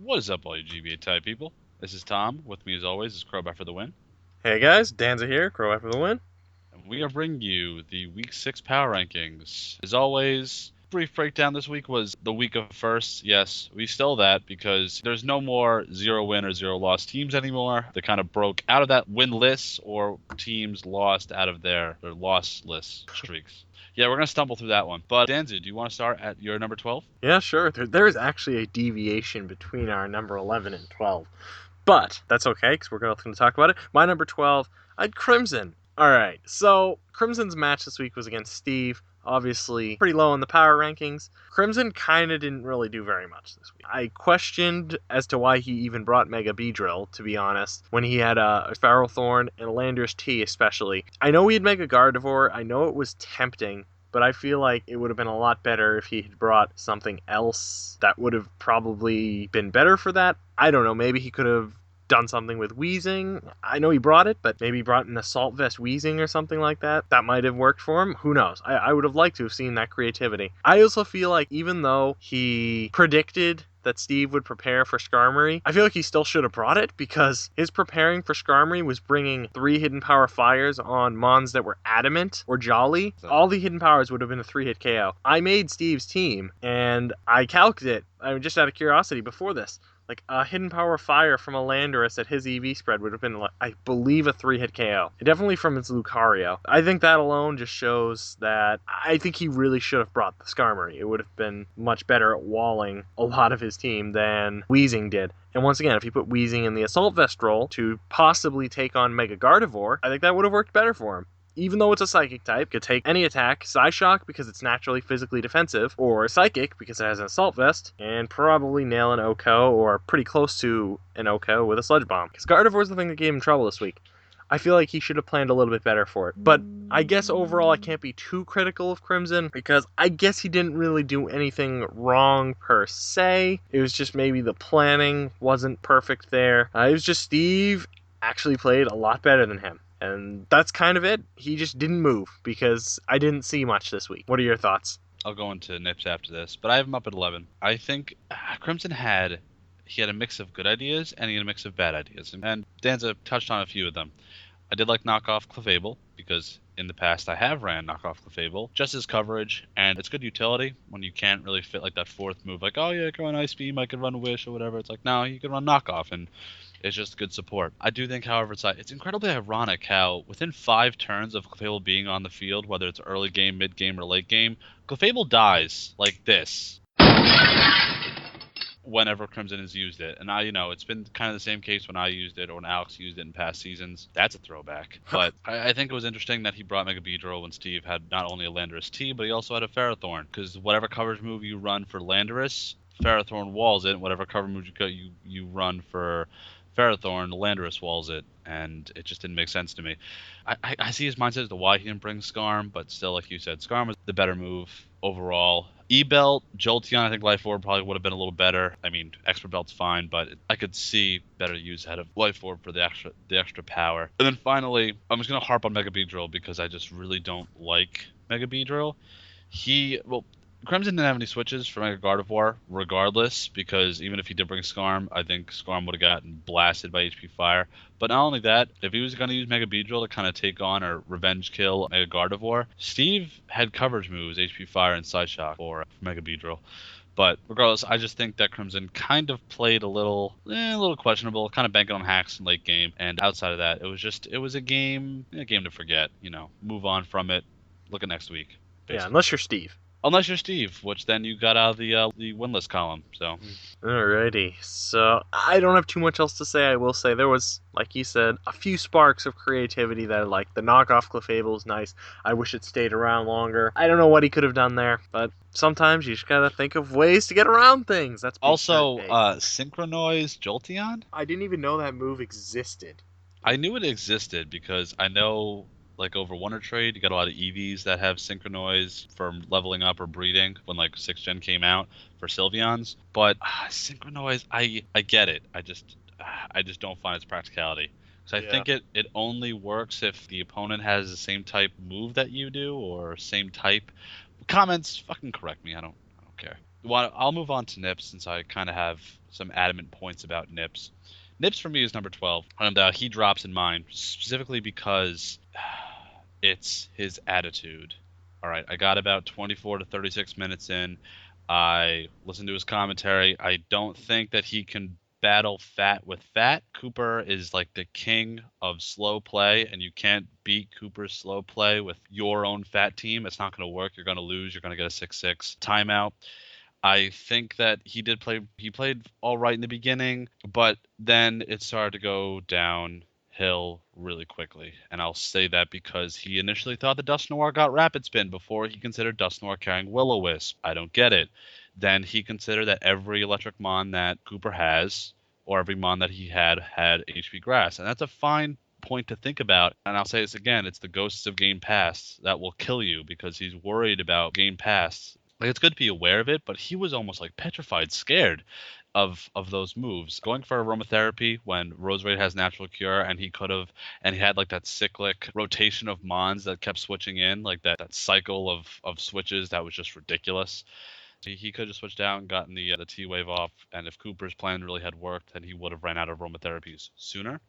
What is up, all you GBA type people? This is Tom. With me, as always, is Crobat for the win. Hey guys, Danza here, CrobatFTW. And we are bringing you the Week 6 Power Rankings. As always, brief breakdown this week was the week of firsts. Yes, we stole that because there's no more 0 win or 0 loss teams anymore. They kind of broke out of that win list, or teams lost out of their loss list streaks. Yeah, we're going to stumble through that one. But Danza, do you want to start at your number 12? Yeah, sure. There is actually a deviation between our number 11 and 12. But that's okay, because we're going to talk about it. My number 12, I had Crimson. Alright, so Crimson's match this week was against Steve. Obviously, pretty low in the power rankings. Crimson kind of didn't really do very much this week. I questioned as to why he even brought Mega Beedrill, to be honest, when he had a Feral Thorn and a Landorus T especially. I know he had Mega Gardevoir, I know it was tempting, but I feel like it would have been a lot better if he had brought something else that would have probably been better for that. I don't know, maybe he could have done something with Wheezing. I know he brought it, but maybe he brought an Assault Vest Wheezing or something like that. That might have worked for him. Who knows? I would have liked to have seen that creativity. I also feel like even though he predicted that Steve would prepare for Skarmory, I feel like he still should have brought it, because his preparing for Skarmory was bringing 3 Hidden Power Fires on Mons that were Adamant or Jolly. All the Hidden Powers would have been a 3-hit KO. I made Steve's team, and I calced it, just out of curiosity before this. Like, a Hidden Power Fire from a Landorus at his EV spread would have been, I believe, a 3-hit KO. Definitely from its Lucario. I think that alone just shows that I think he really should have brought the Skarmory. It would have been much better at walling a lot of his team than Wheezing did. And once again, if he put Wheezing in the Assault Vest role to possibly take on Mega Gardevoir, I think that would have worked better for him. Even though it's a Psychic type, could take any attack, Psyshock because it's naturally physically defensive, or Psychic because it has an Assault Vest, and probably nail an OHKO, or pretty close to an OHKO with a Sludge Bomb. Because Gardevoir's the thing that gave him trouble this week. I feel like he should have planned a little bit better for it. But I guess overall I can't be too critical of Crimson, because I guess he didn't really do anything wrong per se. It was just maybe the planning wasn't perfect there. It was just Steve actually played a lot better than him. And that's kind of it. He just didn't move, because I didn't see much this week. What are your thoughts? I'll go into Nips after this, but I have him up at 11. I think Crimson had a mix of good ideas and he had a mix of bad ideas, and Danza touched on a few of them. I did like knockoff Clefable, because in the past I have ran knockoff Clefable, just as coverage, and it's good utility when you can't really fit like that fourth move, like, oh yeah, I can run Ice Beam, I can run Wish or whatever. It's like, no, you can run knockoff, and it's just good support. I do think, however, it's incredibly ironic how within 5 turns of Clefable being on the field, whether it's early game, mid game, or late game, Clefable dies like this whenever Crimson has used it. And it's been kind of the same case when I used it or when Alex used it in past seasons. That's a throwback. But I think it was interesting that he brought Mega Beedrill when Steve had not only a Landorus T, but he also had a Ferrothorn. Because whatever coverage move you run for Landorus, Ferrothorn walls it. Whatever cover move you run for Ferrothorn, Landorus walls it, and it just didn't make sense to me. I see his mindset as to why he didn't bring Skarm, but still, like you said, Skarm was the better move overall. E-Belt, Jolteon, I think Life Orb probably would have been a little better. I mean, Expert Belt's fine, but I could see better use ahead of Life Orb for the extra power. And then finally, I'm just going to harp on Mega Beedrill, because I just really don't like Mega Beedrill. Crimson didn't have any switches for Mega Gardevoir, regardless, because even if he did bring Skarm, I think Skarm would have gotten blasted by HP Fire. But not only that, if he was going to use Mega Beedrill to kind of take on or revenge kill Mega Gardevoir, Steve had coverage moves, HP Fire and Psyshock for Mega Beedrill. But regardless, I just think that Crimson kind of played a little questionable, kind of banking on hacks in late game. And outside of that, it was a game to forget. Move on from it. Look at next week. Basically. Yeah, unless you're Steve. Unless you're Steve, which then you got out of the winless column. So, alrighty. So I don't have too much else to say. I will say there was, like you said, a few sparks of creativity that I like. The knockoff Clefable is nice. I wish it stayed around longer. I don't know what he could have done there, but sometimes you just gotta think of ways to get around things. That's also Synchronoise Jolteon. I didn't even know that move existed. I knew it existed because I know, like, over Wonder Trade, you got a lot of EVs that have Synchronoise for leveling up or breeding when, like, 6th Gen came out for Sylveons. But Synchronoise, I get it. I just don't find its practicality. Because I think it only works if the opponent has the same type move that you do, or same type. Comments, fucking correct me. I don't care. I'll move on to Nips since I kind of have some adamant points about Nips. Nips for me is number 12, and he drops in mine specifically because it's his attitude. All right, I got about 24 to 36 minutes in. I listened to his commentary. I don't think that he can battle fat with fat. Cooper is like the king of slow play, and you can't beat Cooper's slow play with your own fat team. It's not going to work. You're going to lose. You're going to get a 6-6 timeout. I think that he played all right in the beginning, but then it started to go downhill really quickly. And I'll say that because he initially thought the Dust Noir got Rapid Spin before he considered Dust Noir carrying Will-O-Wisp. I don't get it. Then he considered that every electric mon that Cooper has, or every mon that he had HP Grass. And that's a fine point to think about. And I'll say this again, it's the ghosts of Game Pass that will kill you because he's worried about Game Pass. Like, it's good to be aware of it, but he was almost like petrified, scared of those moves. Going for aromatherapy when Roserade has natural cure, and he had like that cyclic rotation of mons that kept switching in, like that cycle of switches that was just ridiculous. He could have switched out and gotten the T wave off, and if Cooper's plan really had worked, then he would have ran out of aromatherapies sooner.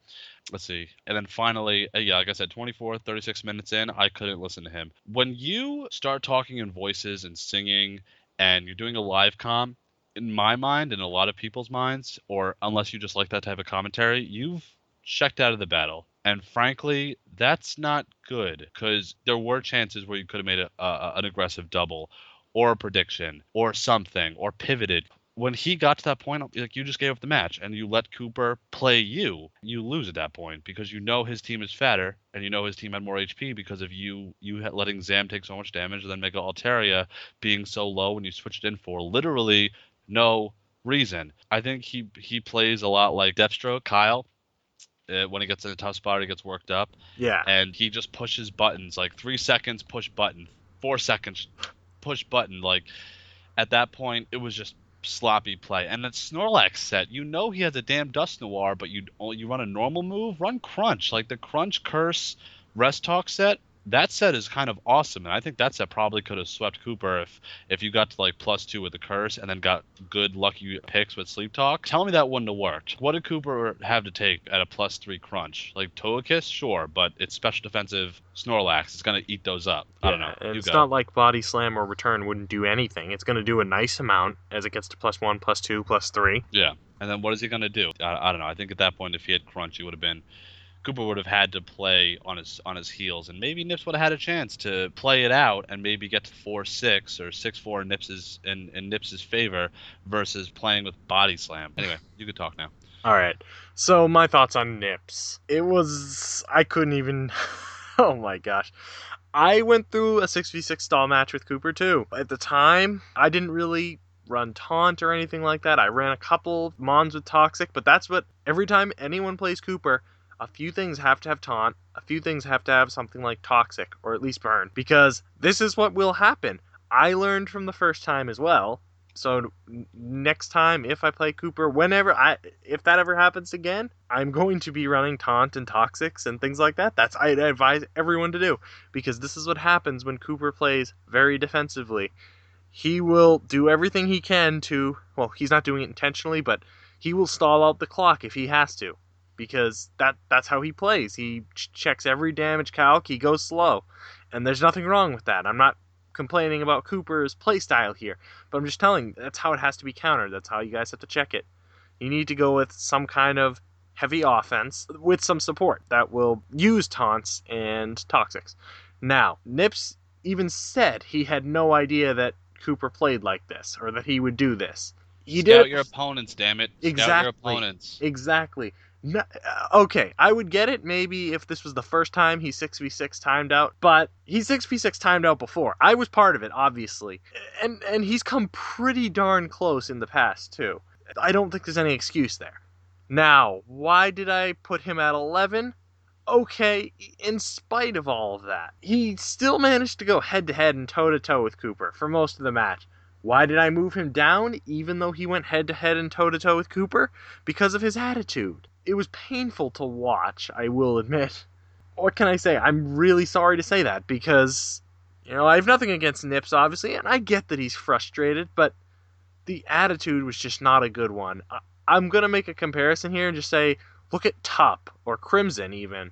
Let's see. And then finally, yeah, like I said, 24, 36 minutes in, I couldn't listen to him. When you start talking in voices and singing and you're doing a live comm, in my mind and a lot of people's minds, or unless you just like that type of commentary, you've checked out of the battle. And frankly, that's not good because there were chances where you could have made an aggressive double or a prediction or something or pivoted. When he got to that point, like, you just gave up the match and you let Cooper play you. You lose at that point because you know his team is fatter and you know his team had more HP because of you letting Zam take so much damage and then Mega Altaria being so low when you switched in for literally no reason. I think he plays a lot like Deathstroke, Kyle. When he gets in a tough spot, he gets worked up. Yeah. And he just pushes buttons, like 3 seconds, push button, 4 seconds, push button. Like, at that point, it was just sloppy play. And that Snorlax set, you know he has a damn Dust Noir, but you run a normal move, run Crunch. Like the Crunch Curse Rest Talk set, that set is kind of awesome. And I think that set probably could have swept Cooper if you got to like +2 with the Curse and then got good lucky picks with Sleep Talk. Tell me that wouldn't have worked. What did Cooper have to take at a +3 Crunch? Like Togekiss, sure, but it's special defensive Snorlax. It's going to eat those up. I don't know. And it's not like Body Slam or Return wouldn't do anything. It's going to do a nice amount as it gets to +1, +2, +3. Yeah. And then what is he going to do? I don't know. I think at that point, if he had Crunch, Cooper would have had to play on his heels, and maybe Nips would have had a chance to play it out and maybe get to 4-6 or 6-4 in Nips's favor versus playing with Body Slam. Anyway, you could talk now. All right. So my thoughts on Nips. I couldn't even. Oh my gosh. I went through a 6v6 stall match with Cooper too. At the time, I didn't really run Taunt or anything like that. I ran a couple Mons with Toxic, but that's what every time anyone plays Cooper, a few things have to have Taunt, a few things have to have something like Toxic, or at least Burn, because this is what will happen. I learned from the first time as well, so next time, if I play Cooper, if that ever happens again, I'm going to be running Taunt and Toxics and things like that. I advise everyone to do, because this is what happens when Cooper plays very defensively. He will do everything he can to, well, he's not doing it intentionally, but he will stall out the clock if he has to. Because that's how he plays. He checks every damage calc, he goes slow. And there's nothing wrong with that. I'm not complaining about Cooper's playstyle here, but I'm just telling you, that's how it has to be countered. That's how you guys have to check it. You need to go with some kind of heavy offense with some support that will use taunts and toxics. Now, Nips even said he had no idea that Cooper played like this, or that he would do this. Scout your opponents, damn it. Exactly. Scout your opponents. Exactly. No, okay, I would get it maybe if this was the first time he 6v6 timed out, but he 6v6 timed out before. I was part of it, obviously. And he's come pretty darn close in the past, too. I don't think there's any excuse there. Now, why did I put him at 11? Okay, in spite of all of that, he still managed to go head-to-head and toe-to-toe with Cooper for most of the match. Why did I move him down, even though he went head-to-head and toe-to-toe with Cooper? Because of his attitude. It was painful to watch, I will admit. What can I say? I'm really sorry to say that, because, I have nothing against Nips, obviously, and I get that he's frustrated, but the attitude was just not a good one. I'm going to make a comparison here and just say, look at Top or Crimson even.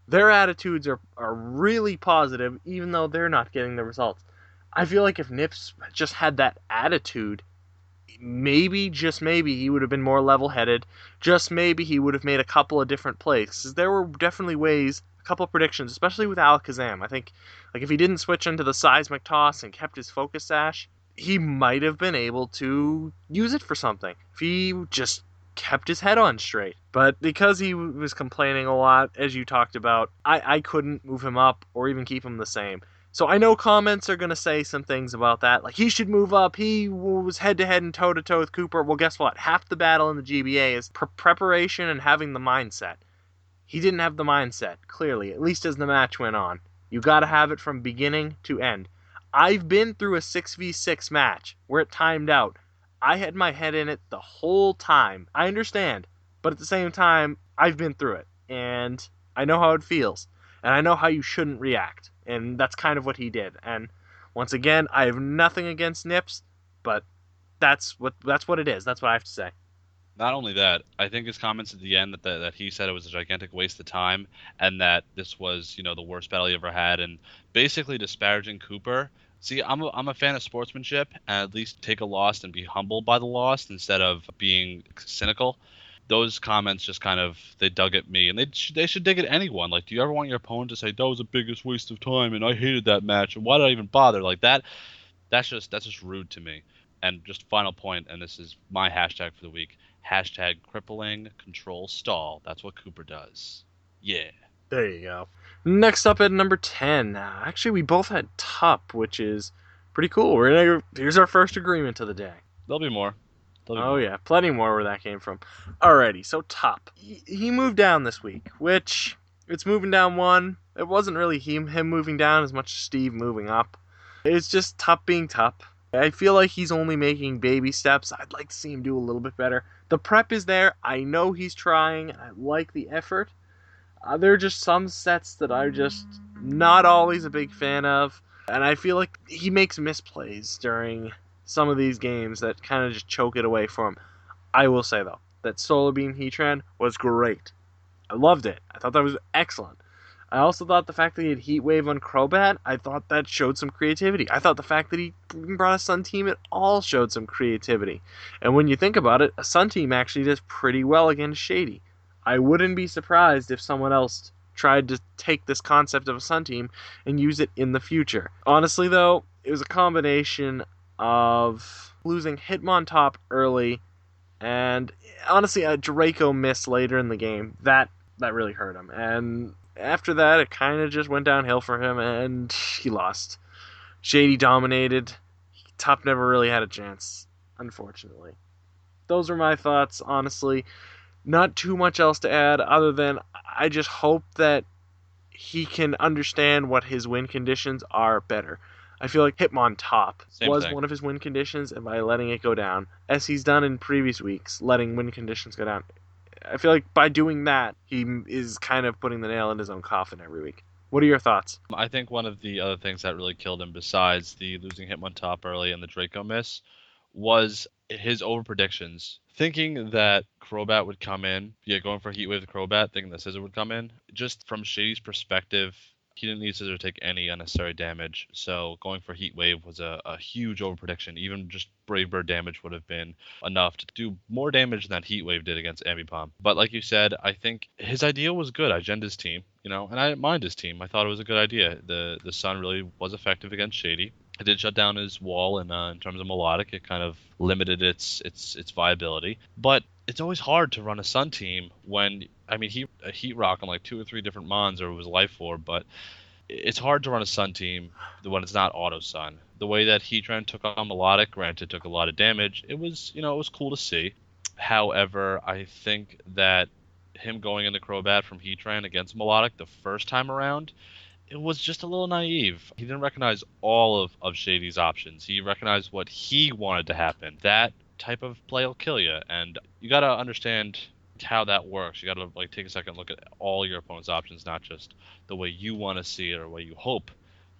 Their attitudes are really positive, even though they're not getting the results. I feel like if Nips just had that attitude, maybe, just maybe, he would have been more level-headed. Just maybe he would have made a couple of different plays. There were definitely ways, a couple of predictions, especially with Alakazam. I think, like, if he didn't switch into the seismic toss and kept his focus sash, he might have been able to use it for something. If he just kept his head on straight. But because he was complaining a lot, as you talked about, I couldn't move him up or even keep him the same. So I know comments are going to say some things about that. Like, he should move up. He was head-to-head and toe-to-toe with Cooper. Well, guess what? Half the battle in the GBA is preparation and having the mindset. He didn't have the mindset, clearly, at least as the match went on. You got to have it from beginning to end. I've been through a 6v6 match where it timed out. I had my head in it the whole time. I understand, but at the same time, I've been through it, and I know how it feels, and I know how you shouldn't react, and that's kind of what he did. And once again, I have nothing against Nips, but that's what it is. That's what I have to say. Not only that, I think his comments at the end that he said it was a gigantic waste of time and that this was, the worst battle he ever had, and basically disparaging Cooper. See, I'm a fan of sportsmanship, and at least take a loss and be humbled by the loss instead of being cynical. Those comments just kind of, they dug at me, and they should dig at anyone. Like, do you ever want your opponent to say that was the biggest waste of time and I hated that match and why did I even bother? Like that, that's just rude to me. And just final point, and this is my hashtag for the week. Hashtag crippling control stall. That's what Cooper does. Yeah. There you go. Next up at number 10. Actually, we both had Top, which is pretty cool. Here's our first agreement of the day. There'll be more. There'll be Oh more. yeah, plenty more where that came from. Alrighty, so Top. He moved down this week, which it's moving down one. It wasn't really him moving down as much as Steve moving up. It's just Top being Top. I feel like he's only making baby steps. I'd like to see him do a little bit better. The prep is there. I know he's trying. I like the effort. There are just some sets that I'm just not always a big fan of. And I feel like he makes misplays during some of these games that kind of just choke it away for him. I will say, though, that Solar Beam Heatran was great. I loved it. I thought that was excellent. I also thought the fact that he had Heat Wave on Crobat, I thought that showed some creativity. I thought the fact that he brought a Sun Team, it all showed some creativity. And when you think about it, a Sun Team actually does pretty well against Shady. I wouldn't be surprised if someone else tried to take this concept of a Sun Team and use it in the future. Honestly, though, it was a combination of losing Hitmontop early and honestly a Draco miss later in the game. That really hurt him. And after that, it kind of just went downhill for him, and he lost. Shady dominated. Top never really had a chance, unfortunately. Those are my thoughts, honestly. Not too much else to add, other than I just hope that he can understand what his win conditions are better. I feel like Hitmontop Same was thing. one of his win conditions, and by letting it go down, as he's done in previous weeks, letting win conditions go down, I feel like by doing that, he is kind of putting the nail in his own coffin every week. What are your thoughts? I think one of the other things that really killed him, besides the losing Hitmontop early and the Draco miss, was his over predictions. Thinking that Crobat would come in, going for Heat Wave the Crobat, thinking that Scizor would come in. Just from Shady's perspective, he didn't need Scizor to take any unnecessary damage, so going for Heat Wave was a huge over prediction. Even just Brave Bird damage would have been enough to do more damage than Heat Wave did against Ambipom. But like you said, I think his idea was good. I genned his team, and I didn't mind his team. I thought it was a good idea. The Sun really was effective against Shady. It did shut down his wall, and in terms of melodic, it kind of limited its viability. But it's always hard to run a Sun team when, he Heat Rock on like 2 or 3 different Mons or it was Life Orb, but it's hard to run a Sun team when it's not Auto Sun. The way that Heatran took on melodic, granted, took a lot of damage. It was, it was cool to see. However, I think that him going into Crobat from Heatran against melodic the first time around, it was just a little naive. He didn't recognize all of Shady's options. He recognized what he wanted to happen. That type of play will kill you, and you got to understand how that works. You got to take a second look at all your opponent's options, not just the way you want to see it or the way you hope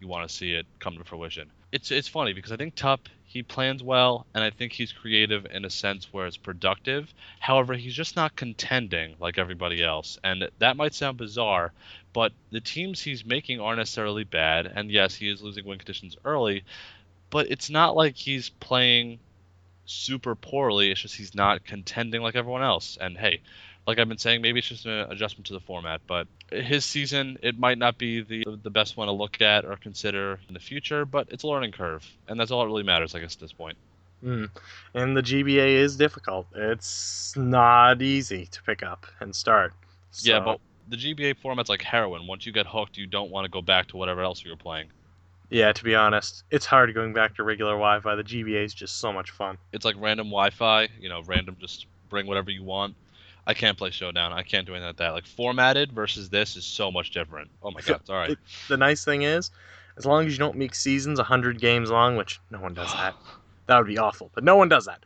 you want to see it come to fruition. It's funny because I think Tup he plans well, and I think he's creative in a sense where it's productive. However, he's just not contending like everybody else, and that might sound bizarre, but the teams he's making aren't necessarily bad. And yes, he is losing win conditions early, but it's not like he's playing super poorly. It's just he's not contending like everyone else. And hey, like I've been saying, maybe it's just an adjustment to the format. But his season, it might not be the best one to look at or consider in the future, but it's a learning curve, and that's all that really matters, I guess, at this point. Mm. And the GBA is difficult. It's not easy to pick up and start. Yeah, So but the GBA format's like heroin. Once you get hooked, you don't want to go back to whatever else you were playing. yeah, to be honest, it's hard going back to regular Wi-Fi. The GBA is just so much fun. It's like random Wi-Fi, random just bring whatever you want. I can't play Showdown. I can't do anything like that. Like formatted versus this is so much different. Oh my I feel god, it's all right. the nice thing is, as long as you don't make seasons 100 games long, which no one does that, that would be awful. But no one does that.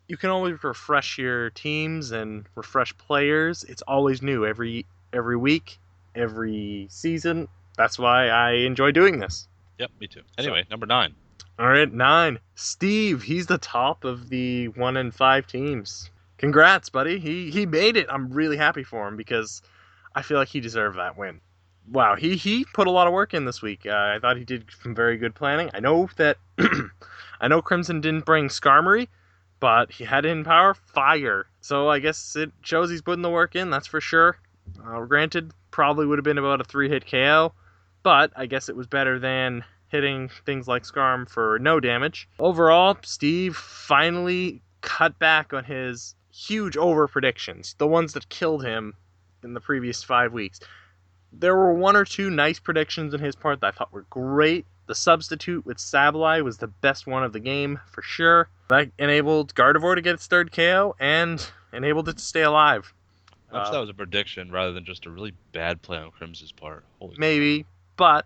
You can always refresh your teams and refresh players. It's always new every week, every season. That's why I enjoy doing this. Yep, me too. So, Anyway, number 9. all right, 9. Steve, he's the top of the 1 and 5 teams. Congrats, buddy. He made it. I'm really happy for him because I feel like he deserved that win. Wow, he put a lot of work in this week. I thought he did some very good planning. I know that I know Crimson didn't bring Skarmory, but he had in power fire. So I guess it shows he's putting the work in. That's for sure. Granted, probably would have been about a 3-hit KO, but I guess it was better than hitting things like Skarm for no damage. Overall, Steve finally cut back on his huge over predictions, the ones that killed him in the previous 5 weeks. There were one or two nice predictions on his part that I thought were great. The substitute with Sableye was the best one of the game for sure. That enabled Gardevoir to get its third KO and enabled it to stay alive. I wish that was a prediction rather than just a really bad play on Crimson's part. Holy crap. Maybe, but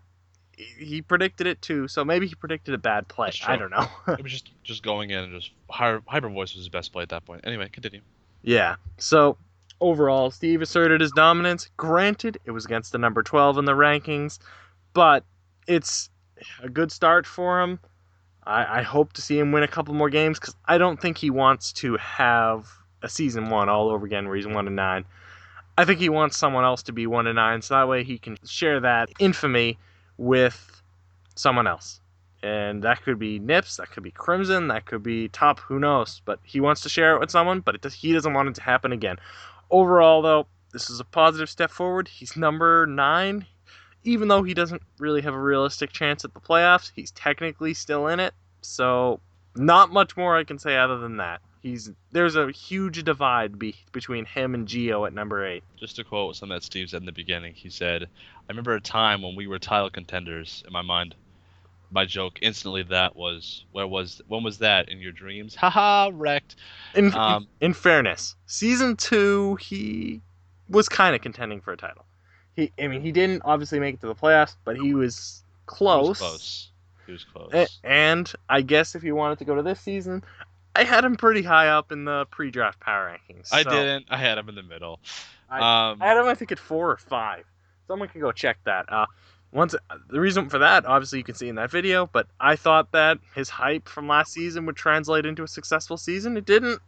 he predicted it too, so maybe he predicted a bad play. That's true. I don't know. It was just going in and just Hyper Voice was his best play at that point. Anyway, continue. Yeah, so overall, Steve asserted his dominance. Granted, it was against the number 12 in the rankings, but it's a good start for him. I hope to see him win a couple more games because I don't think he wants to have a season 1 all over again where he's 1-9. I think he wants someone else to be 1-9 so that way he can share that infamy with someone else. And that could be Nips, that could be Crimson, that could be Top, who knows. But he wants to share it with someone, but he doesn't want it to happen again. Overall, though, this is a positive step forward. He's number 9. Even though he doesn't really have a realistic chance at the playoffs, he's technically still in it. So, not much more I can say other than that. There's a huge divide between him and Geo at number 8. Just to quote something that Steve said in the beginning, he said, I remember a time when we were title contenders. In my mind, my joke instantly that was, when was that? In your dreams? Haha, wrecked. In fairness, season 2 he was kind of contending for a title. He didn't obviously make it to the playoffs, but he was close. He was close. And I guess if you wanted to go to this season, I had him pretty high up in the pre-draft power rankings. I didn't. I had him in the middle. I had him, I think, at 4 or 5. Someone can go check that. The reason for that, obviously, you can see in that video. But I thought that his hype from last season would translate into a successful season. It didn't.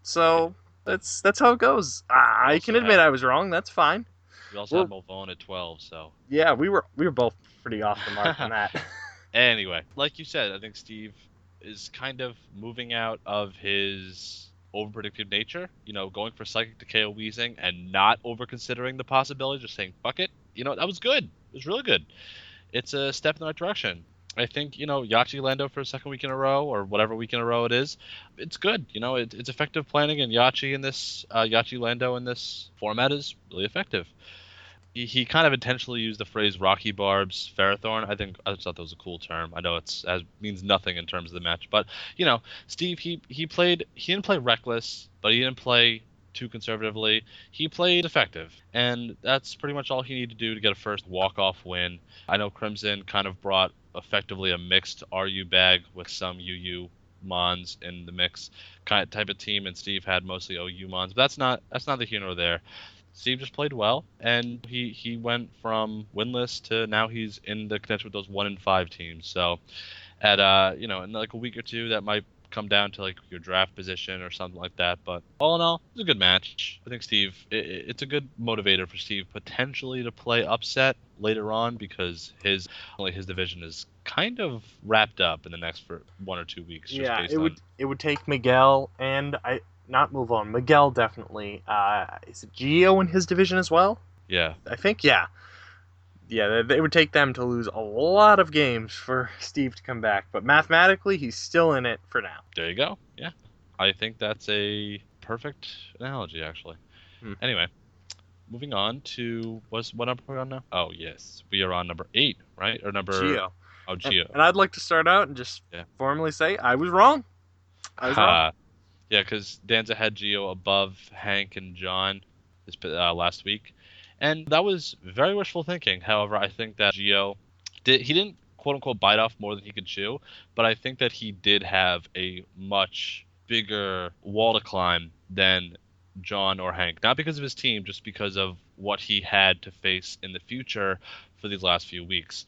So that's how it goes. I can admit I was wrong. That's fine. We also had Mulone at 12. So yeah, we were both pretty off the mark on that. Anyway, like you said, I think Steve is kind of moving out of his over-predictive nature, going for Psychic to KO Weezing and not over-considering the possibility, just saying, fuck it. That was good. It was really good. It's a step in the right direction. I think, Yachi Lando for a second week in a row, or whatever week in a row it is, it's good. It's effective planning, and Yachi Lando in this format is really effective. He kind of intentionally used the phrase Rocky Barbs Ferrothorn. I just thought that was a cool term. I know it means nothing in terms of the match, but Steve he didn't play reckless, but he didn't play too conservatively. He played effective, and that's pretty much all he needed to do to get a first walk-off win. I know Crimson kind of brought effectively a mixed RU bag with some UU Mons in the mix type of team, and Steve had mostly OU Mons, but that's neither here nor there. Steve just played well, and he went from winless to now he's in the contention with those 1-5 teams. So in like a week or two, that might come down to like your draft position or something like that. But all in all, it's a good match. I think Steve, it's a good motivator for Steve potentially to play upset later on, because his division is kind of wrapped up in the next for 1 or 2 weeks, just Yeah, based on. it would take Miguel and I not move on. Miguel definitely. Is it Gio in his division as well? Yeah. I think yeah. Yeah, it would take them to lose a lot of games for Steve to come back, but mathematically he's still in it for now. There you go. Yeah. I think that's a perfect analogy, actually. Hmm. Anyway, moving on to what number are we on now? Oh yes, we are on number 8, right? Or number Gio. oh And, Geo. and I'd like to start out and just Yeah. formally say I was wrong. I was wrong. Ha. Yeah, because Danza had Geo above Hank and John last week, and that was very wishful thinking. However, I think that Geo he didn't quote unquote bite off more than he could chew, but I think that he did have a much bigger wall to climb than John or Hank. Not because of his team, just because of what he had to face in the future for these last few weeks.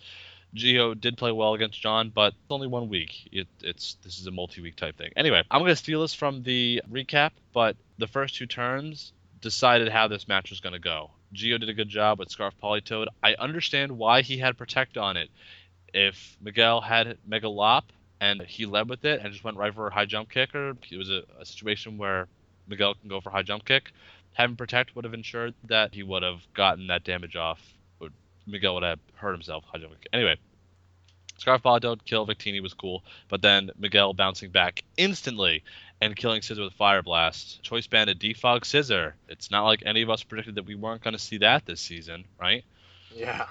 Gio did play well against John, but it's only 1 week. This is a multi-week type thing. Anyway, I'm gonna steal this from the recap, but the first 2 turns decided how this match was gonna go. Gio did a good job with Scarf Polytoad. I understand why he had Protect on it. If Miguel had Mega Lop and he led with it and just went right for a high jump kicker, it was a situation where Miguel can go for a high jump kick. Having Protect would have ensured that he would have gotten that damage off. Miguel would have hurt himself high jump kick. Anyway, Scarf Polytoad kill Victini was cool, but then Miguel bouncing back instantly and killing Scissor with Fire Blast. Choice Bandit defog Scissor. It's not like any of us predicted that we weren't going to see that this season, right? Yeah.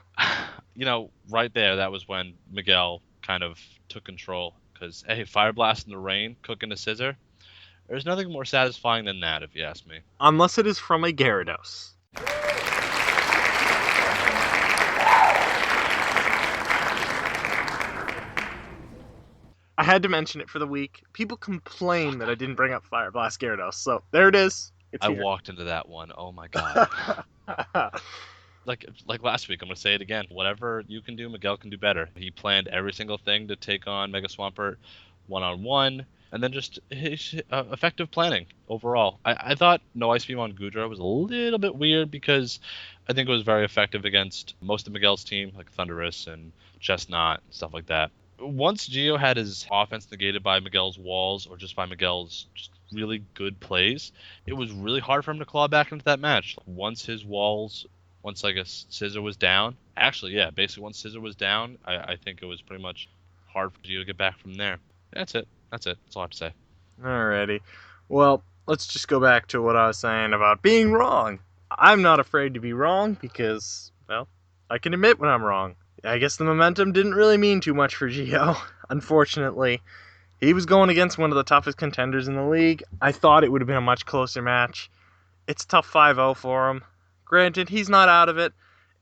Right there, that was when Miguel kind of took control. Because, hey, Fire Blast in the rain, cooking a Scissor. There's nothing more satisfying than that, if you ask me. Unless it is from a Gyarados. I had to mention it for the week. People complain that I didn't bring up Fire Blast Gyarados, so there it is. It's I here. walked into that one. Oh my god. like last week, I'm gonna say it again. Whatever you can do, Miguel can do better. He planned every single thing to take on Mega Swampert 1-on-1, and then just his effective planning overall. I thought no Ice Beam on Goodra was a little bit weird, because I think it was very effective against most of Miguel's team, like Thundurus and Chestnut and stuff like that. Once Gio had his offense negated by Miguel's walls or just by Miguel's just really good plays, it was really hard for him to claw back into that match. Once I guess Scissor was down, actually, yeah, basically once Scissor was down, I think it was pretty much hard for Gio to get back from there. That's it. That's all I have to say. Alrighty. Well, let's just go back to what I was saying about being wrong. I'm not afraid to be wrong because, well, I can admit when I'm wrong. I guess the momentum didn't really mean too much for Gio, unfortunately. He was going against one of the toughest contenders in the league. I thought it would have been a much closer match. It's a tough 5-0 for him. Granted, he's not out of it,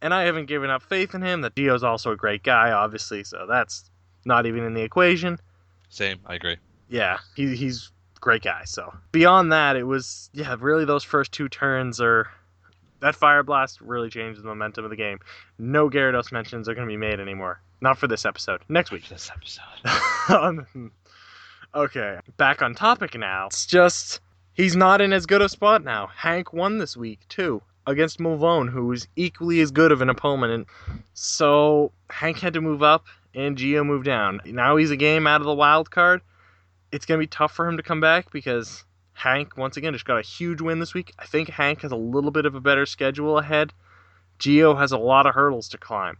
and I haven't given up faith in him. That Gio's also a great guy, obviously, so that's not even in the equation. Same, I agree. Yeah, he's a great guy, so. Beyond that, it was, really those first 2 turns are... That Fire Blast really changed the momentum of the game. No Gyarados mentions are going to be made anymore. Not for this episode. Next week. This episode. Okay, back on topic now. It's just, he's not in as good a spot now. Hank won this week, too, against Mulone, who was equally as good of an opponent. So, Hank had to move up, and Gio moved down. Now he's a game out of the wild card. It's going to be tough for him to come back, because Hank, once again, just got a huge win this week. I think Hank has a little bit of a better schedule ahead. Gio has a lot of hurdles to climb.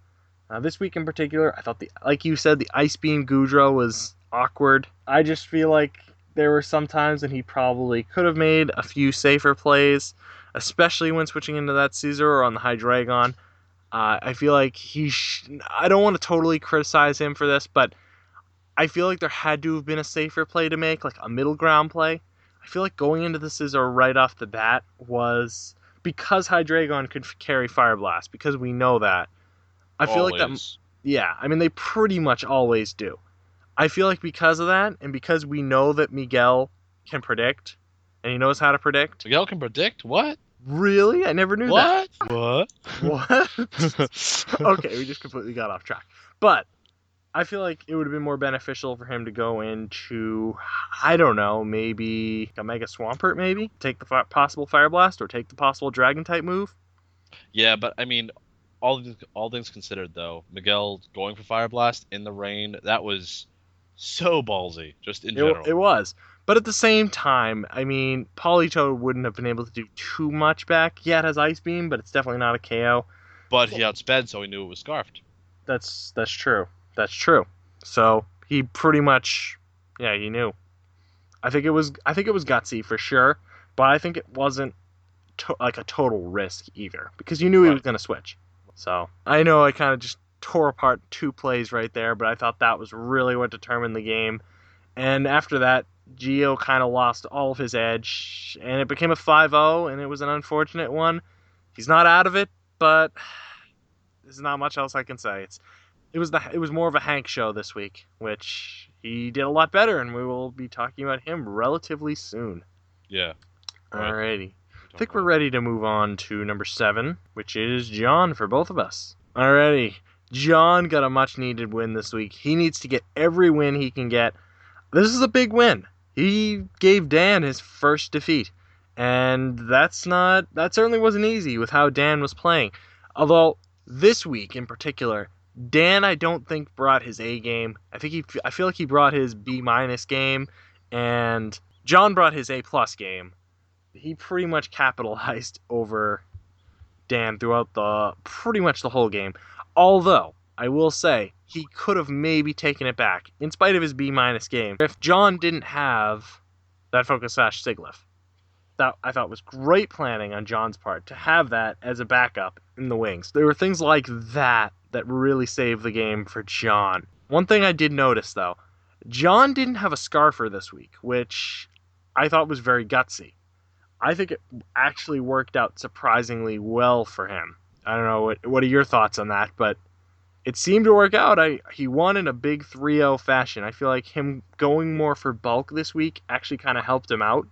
This week in particular, I thought, like you said, the Ice Beam Goodra was awkward. I just feel like there were some times when he probably could have made a few safer plays, especially when switching into that Caesar or on the Hydreigon. I feel like I don't want to totally criticize him for this, but I feel like there had to have been a safer play to make, like a middle ground play. I feel like going into the Scissor right off the bat was because Hydreigon could carry Fire Blast, because we know that. I feel like that. Yeah, I mean, they pretty much always do. I feel like because of that, and because we know that Miguel can predict, and he knows how to predict. Miguel can predict? What? Really? I never knew that. What? What? Okay, we just completely got off track. But I feel like it would have been more beneficial for him to go into, I don't know, maybe a Mega Swampert, maybe? Take the possible Fire Blast or take the possible Dragon type move. Yeah, but I mean, all things considered, though, Miguel going for Fire Blast in the rain, that was so ballsy, just in It general. was. But at the same time, I mean, Politoed wouldn't have been able to do too much back. Yeah, it has Ice Beam, but it's definitely not a KO. But he outsped, so he knew it was scarfed. That's true. That's true. So he pretty much, yeah, he knew. I think it was gutsy for sure, but I think it wasn't like a total risk either because you knew he was Right. going to switch. So I know I kind of just tore apart two plays right there, but I thought that was really what determined the game. And after that, Gio kind of lost all of his edge, and it became a 5-0, and it was an unfortunate one. He's not out of it, but there's not much else I can say. It was more of a Hank show this week, which he did a lot better, and we will be talking about him relatively soon. Yeah. Right. Alrighty. We I talk think we're about ready to move on to number 7, which is John for both of us. Alrighty. John got a much needed win this week. He needs to get every win he can get. This is a big win. He gave Dan his first defeat. And that certainly wasn't easy with how Dan was playing. Although this week in particular, Dan I don't think brought his A game. I feel like he brought his B minus game, and John brought his A plus game. He pretty much capitalized over Dan throughout the pretty much the whole game. Although I will say he could have maybe taken it back in spite of his B minus game if John didn't have that focus sash Siglif. That I thought was great planning on John's part to have that as a backup in the wings. There were things like that that really saved the game for John. One thing I did notice though, John didn't have a Scarfer this week, which I thought was very gutsy. I think it actually worked out surprisingly well for him. I don't know what are your thoughts on that, but it seemed to work out. He won in a big 3-0 fashion. I feel like him going more for bulk this week actually kind of helped him out.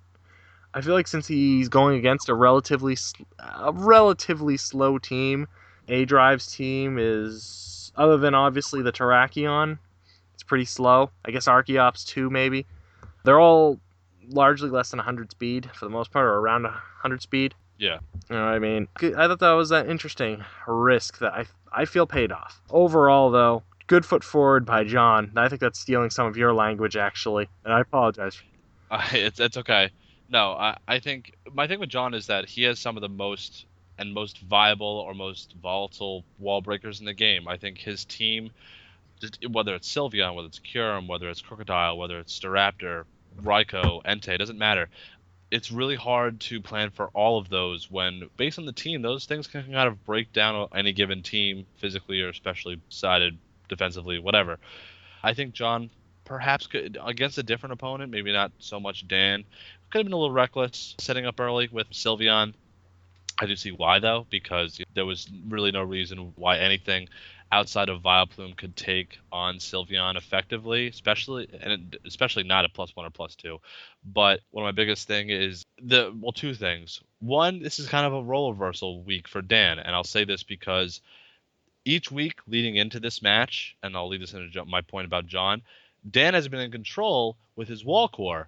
I feel like since he's going against a relatively slow team, A Drive's team is, other than obviously the Terrakion, it's pretty slow. I guess Archeops too, maybe. They're all largely less than 100 speed for the most part, or around 100 speed. Yeah. You know what I mean? I thought that was an interesting risk that I feel paid off. Overall, though, good foot forward by John. I think that's stealing some of your language, actually, and I apologize. It's okay. No, I think my thing with John is that he has some of the most viable or most volatile wall breakers in the game. I think his team, whether it's Sylveon, whether it's Kyurem, whether it's Crocodile, whether it's Staraptor, Raikou, Entei, it doesn't matter. It's really hard to plan for all of those when, based on the team, those things can kind of break down any given team physically or especially sided defensively, whatever. I think John perhaps could, against a different opponent, maybe not so much Dan, could have been a little reckless setting up early with Sylveon. I do see why though, because there was really no reason why anything outside of Vileplume could take on Sylveon effectively, especially not at +1 or +2. But one of my biggest thing is two things. One, this is kind of a role reversal week for Dan, and I'll say this because each week leading into this match, and I'll lead this into my point about John, Dan has been in control with his wall core.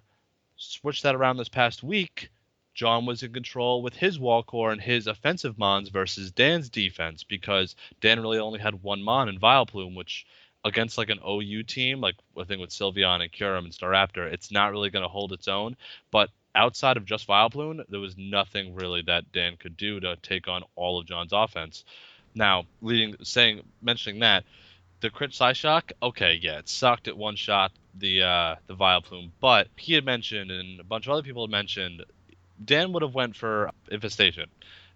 Switch that around this past week. John was in control with his wall core and his offensive mons versus Dan's defense because Dan really only had one mon in Vileplume, which against like an OU team, like I think with Sylveon and Kyurem and Staraptor, it's not really going to hold its own. But outside of just Vileplume, there was nothing really that Dan could do to take on all of John's offense. Now, mentioning that, the crit Psyshock, okay, yeah, it sucked at one shot, the Vileplume, but he had mentioned, and a bunch of other people had mentioned, Dan would have went for Infestation.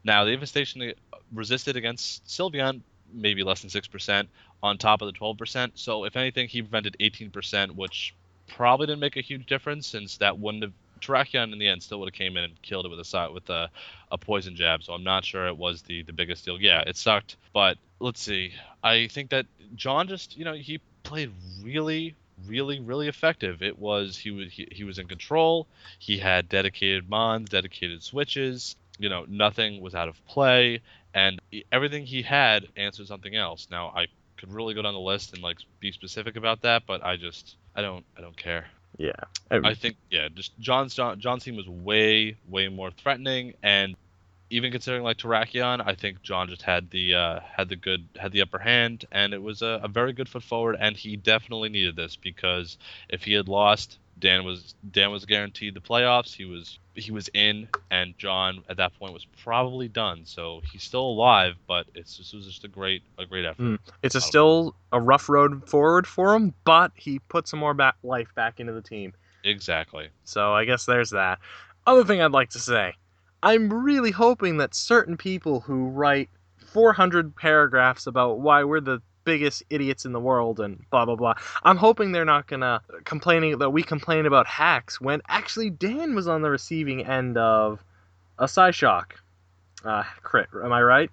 Now, the Infestation resisted against Sylveon, maybe less than 6%, on top of the 12%, so if anything, he prevented 18%, which probably didn't make a huge difference, since that wouldn't have Terrakion in the end still would have came in and killed it with a poison jab. So I'm not sure it was the biggest deal. Yeah, it sucked, but let's see. I think that John just he played really really effective. He was in control. He had dedicated mons, dedicated switches. Nothing was out of play, and everything he had answered something else. Now I could really go down the list and like be specific about that, but I don't care. Yeah. I think yeah, just John's team was way more threatening, and even considering like Terrakion, I think John just had the upper hand, and it was a very good foot forward, and he definitely needed this because if he had lost, Dan was guaranteed the playoffs. He was in, and John at that point was probably done. So he's still alive, but this was just a great effort. It's Bottom line. still a rough road forward for him, but he put some more life back into the team. Exactly. So I guess there's that. Other thing I'd like to say, I'm really hoping that certain people who write 400 paragraphs about why we're the biggest idiots in the world and blah blah blah, I'm hoping they're not gonna complaining that we complain about hacks when actually Dan was on the receiving end of a Psyshock crit. Am I right?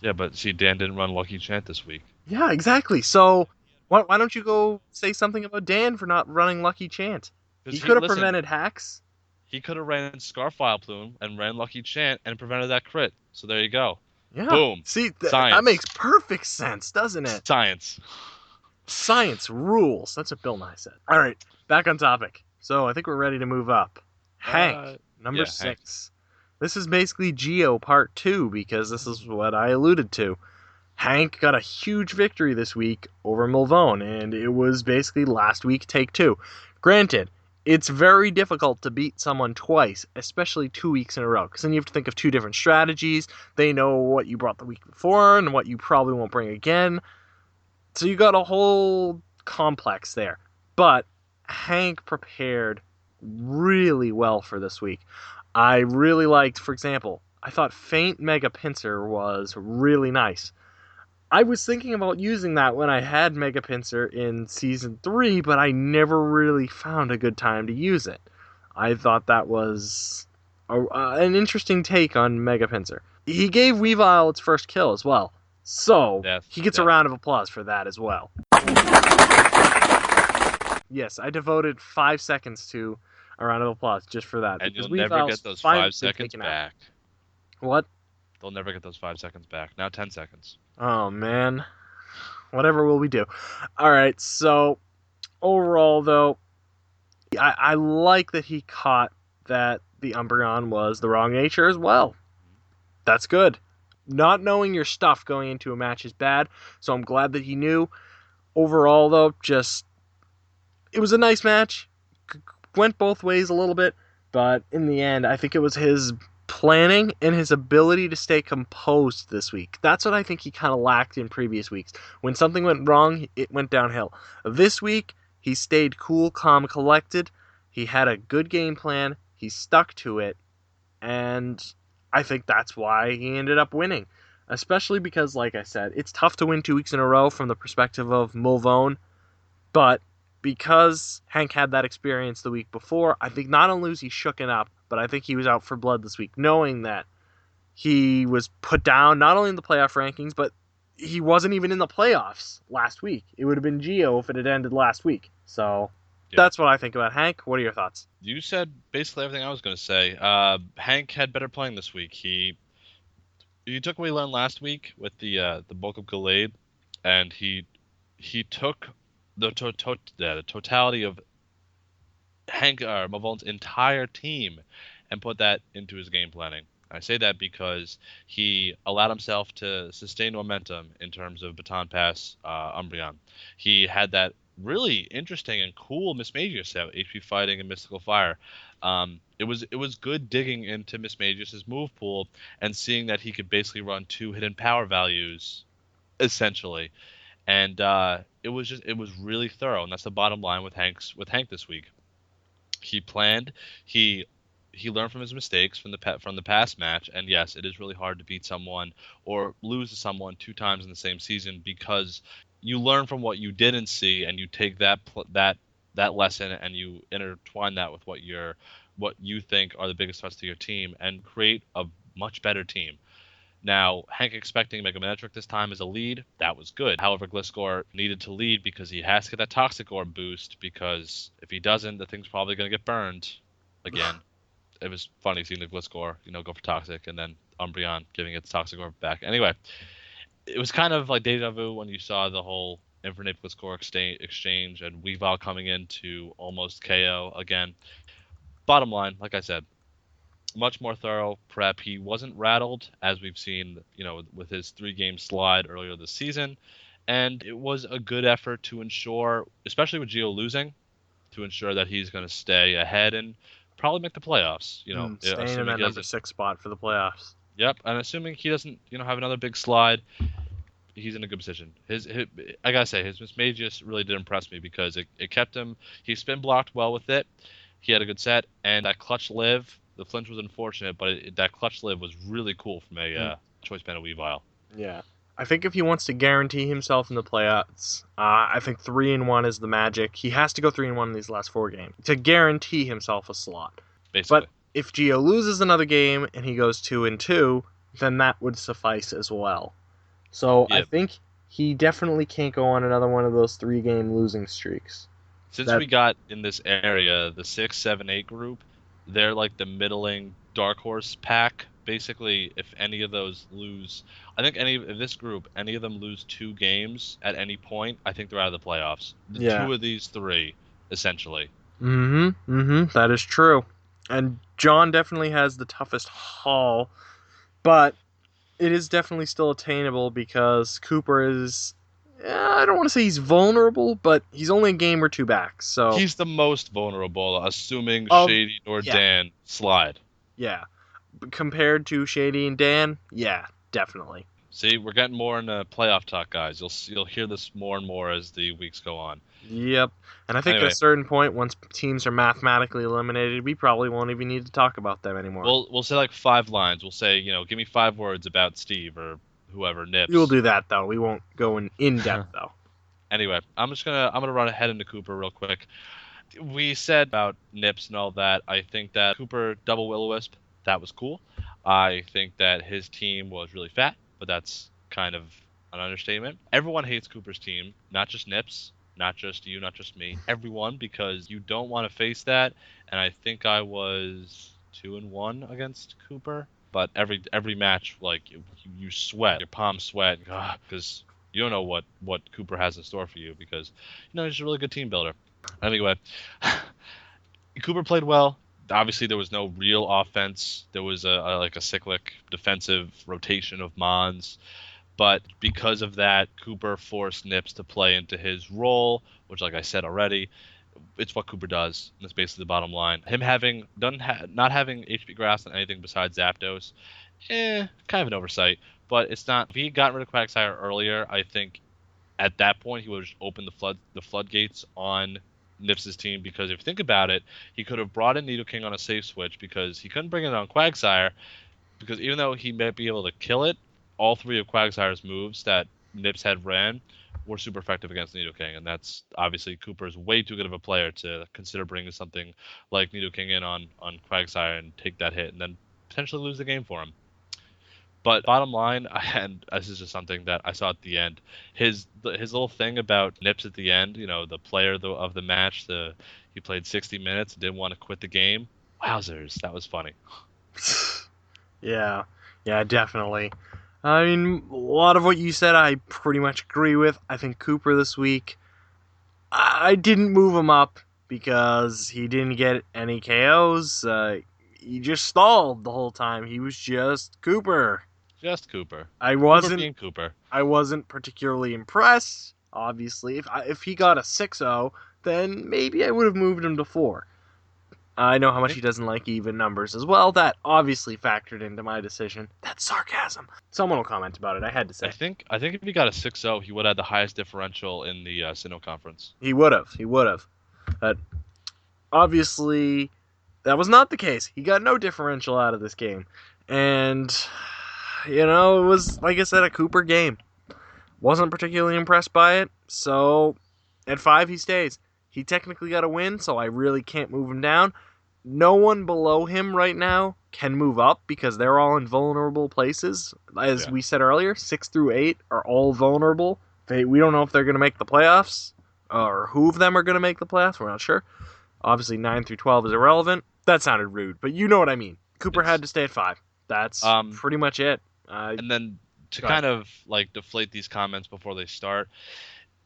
Yeah, but see, Dan didn't run Lucky Chant this week Yeah, exactly. So why don't you go say something about Dan for not running Lucky Chant? He because he could have listen. prevented hacks. He could have ran Scarfile Plume and ran Lucky Chant and prevented that crit. So there you go. Yeah. Boom. See, that Science. makes perfect sense, doesn't it? Science. Science rules. That's what Bill Nye said. All right, back on topic. So I think we're ready to move up. Hank, number Yeah, Hank. 6. This is basically Geo Part 2 because this is what I alluded to. Hank got a huge victory this week over Mulone, and it was basically last week, take 2. Granted, it's very difficult to beat someone twice, especially 2 weeks in a row, because then you have to think of 2 different strategies. They know what you brought the week before and what you probably won't bring again. So you got a whole complex there. But Hank prepared really well for this week. I really liked, for example, I thought Faint Mega Pincer was really nice. I was thinking about using that when I had Mega Pincer in Season 3, but I never really found a good time to use it. I thought that was an interesting take on Mega Pincer. He gave Weavile its first kill as well, so he gets a round of applause for that as well. Yes, I devoted 5 seconds to a round of applause just for that. And because you'll never Weavile's get those finally 5 seconds taken out. back. What? They'll never get those 5 seconds back. Now 10 seconds. Oh, man. Whatever will we do? Alright, so overall, though, I like that he caught that the Umbreon was the wrong nature as well. That's good. Not knowing your stuff going into a match is bad, so I'm glad that he knew. Overall, though, it was a nice match. Went both ways a little bit, but in the end, I think it was his planning and his ability to stay composed this week. That's what I think he kind of lacked in previous weeks. When something went wrong, it went downhill. This week, he stayed cool, calm, collected. He had a good game plan. He stuck to it, and I think that's why he ended up winning. Especially because, like I said, it's tough to win 2 weeks in a row from the perspective of Mulone, but because Hank had that experience the week before, I think not only was he shooken up, but I think he was out for blood this week, knowing that he was put down not only in the playoff rankings, but he wasn't even in the playoffs last week. It would have been Geo if it had ended last week. So that's what I think about Hank. What are your thoughts? You said basically everything I was going to say. Hank had better playing this week. He took what we learned last week with the bulk of Gallade, and he took the totality of Hank Mavone's entire team and put that into his game planning. I say that because he allowed himself to sustain momentum in terms of baton pass Umbreon. He had that really interesting and cool Miss Magius set, HP Fighting and Mystical Fire. It was good digging into Miss Magius's move pool and seeing that he could basically run 2 hidden power values essentially, and it was really thorough, and that's the bottom line with Hank this week. He planned, he he learned from his mistakes from the past match, and yes, it is really hard to beat someone or lose to someone 2 times in the same season because you learn from what you didn't see and you take that lesson and you intertwine that with what you think are the biggest threats to your team and create a much better team. Now, Hank expecting Mega Manectric this time as a lead, that was good. However, Gliscor needed to lead because he has to get that Toxic Orb boost, because if he doesn't, the thing's probably going to get burned again. It was funny seeing the Gliscor, go for Toxic, and then Umbreon giving its Toxic Orb back. Anyway, it was kind of like deja vu when you saw the whole Infinite Score exchange and Weavile coming in to almost KO again. Bottom line, like I said, much more thorough prep. He wasn't rattled as we've seen, with his 3-game slide earlier this season, and it was a good effort to ensure, especially with Gio losing, to ensure that he's going to stay ahead and probably make the playoffs. Staying in Assuming that he number doesn't. 6 spot for the playoffs. Yep, and assuming he doesn't, have another big slide, he's in a good position. His I gotta say, his Miss Magus really did impress me because it kept him. He spin blocked well with it. He had a good set, and that clutch live. The flinch was unfortunate, but that clutch live was really cool from a choice band of Weavile. Yeah. I think if he wants to guarantee himself in the playoffs, I think 3-1 is the magic. He has to go 3-1 in these last 4 games to guarantee himself a slot. Basically. But if Gio loses another game and he goes 2-2, then that would suffice as well. So I Yeah. think he definitely can't go on another one of those 3-game losing streaks. Since we got in this area, the 6, 7, 8 group, they're like the middling dark horse pack. Basically, if any of those lose, I think if this group, any of them lose 2 games at any point, I think they're out of the playoffs. Yeah. 2 of these 3, essentially. That is true. And John definitely has the toughest haul, but it is definitely still attainable because Cooper is. I don't want to say he's vulnerable, but he's only a game or 2 back. So He's the most vulnerable, assuming of Shady or yeah, Dan slide. yeah. Compared to Shady and Dan, yeah, definitely. See, we're getting more into playoff talk, guys. You'll hear this more and more as the weeks go on. Yep. And I think at Anyway, a certain point, once teams are mathematically eliminated, we probably won't even need to talk about them anymore. we'll say like 5 lines. We'll say, give me 5 words about Steve or whoever Nips. We'll do that though. We won't go in depth though. Anyway, I'm gonna run ahead into Cooper real quick. We said about Nips and all that. I think that Cooper double will-o-wisp, that was cool. I think that his team was really fat, but that's kind of an understatement. Everyone hates Cooper's team, not just Nips, not just you, not just me, everyone, because you don't want to face that. And I think I was 2-1 against Cooper, but every match, like you sweat, your palms sweat, because you don't know what Cooper has in store for you, because he's a really good team builder. Anyway, Cooper played well. Obviously, there was no real offense. There was a cyclic defensive rotation of Mons. But because of that, Cooper forced Nips to play into his role, which, like I said already, it's what Cooper does. That's basically the bottom line. Him not having HP Grass on anything besides Zapdos, kind of an oversight. But it's not. If he had gotten rid of Quagsire earlier, I think at that point he would have opened the floodgates on Nips's team, because if you think about it, he could have brought in Nidoking on a safe switch because he couldn't bring it on Quagsire, because even though he might be able to kill it, all 3 of Quagsire's moves that Nips had ran were super effective against Nidoking, and that's obviously Cooper's way too good of a player to consider bringing something like Nidoking in on Quagsire and take that hit and then potentially lose the game for him. But bottom line, and this is just something that I saw at the end, his little thing about Nips at the end, the player of the match, he played 60 minutes and didn't want to quit the game. Wowzers, that was funny. Yeah, definitely. I mean, a lot of what you said I pretty much agree with. I think Cooper this week, I didn't move him up because he didn't get any KOs. He just stalled the whole time. He was just Cooper. Just Cooper. I Cooper being Cooper. I wasn't particularly impressed. Obviously, if he got a 6-0, then maybe I would have moved him to 4. I know how much he doesn't like even numbers as well. That obviously factored into my decision. That's sarcasm. Someone will comment about it. I had to say. I think if he got a 6-0, he would have the highest differential in the Sinnoh Conference. He would have. But obviously, that was not the case. He got no differential out of this game. And, it was, like I said, a Cooper game. Wasn't particularly impressed by it. So, at 5, he stays. He technically got a win, so I really can't move him down. No one below him right now can move up because they're all in vulnerable places. As we said earlier, 6 through 8 are all vulnerable. We don't know if they're going to make the playoffs or who of them are going to make the playoffs. We're not sure. Obviously, 9 through 12 is irrelevant. That sounded rude, but you know what I mean. Cooper had to stay at 5. That's pretty much it. And then to Go ahead. kind of like deflate these comments before they start,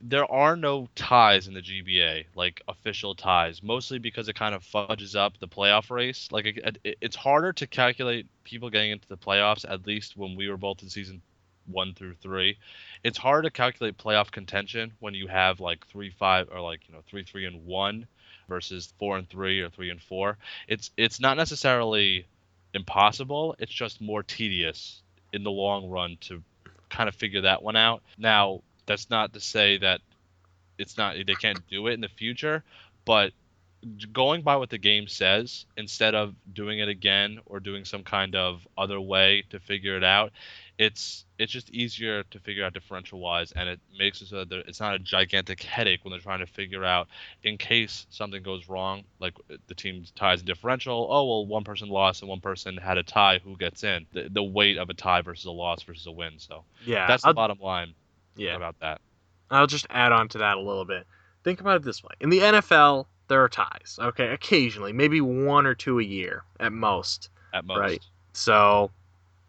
there are no ties in the GBA, like official ties, mostly because it kind of fudges up the playoff race. Like it's harder to calculate people getting into the playoffs, at least when we were both in season 1 through 3. It's hard to calculate playoff contention when you have like 3-5 or like 3-3-1 versus 4-3 or 3-4. It's not necessarily impossible. It's just more tedious in the long run to kind of figure that one out. Now, that's not to say that it's not they can't do it in the future, but going by what the game says instead of doing it again or doing some kind of other way to figure it out, it's just easier to figure out differential wise, and it makes it so that it's not a gigantic headache when they're trying to figure out in case something goes wrong, like the team ties in differential. Oh well, one person lost and one person had a tie. Who gets in? The weight of a tie versus a loss versus a win. So Yeah, that's the bottom line yeah. about that. I'll just add on to that a little bit. Think about it this way: in the NFL, there are ties. Okay, occasionally, maybe one or two a year at most. At Right. most. So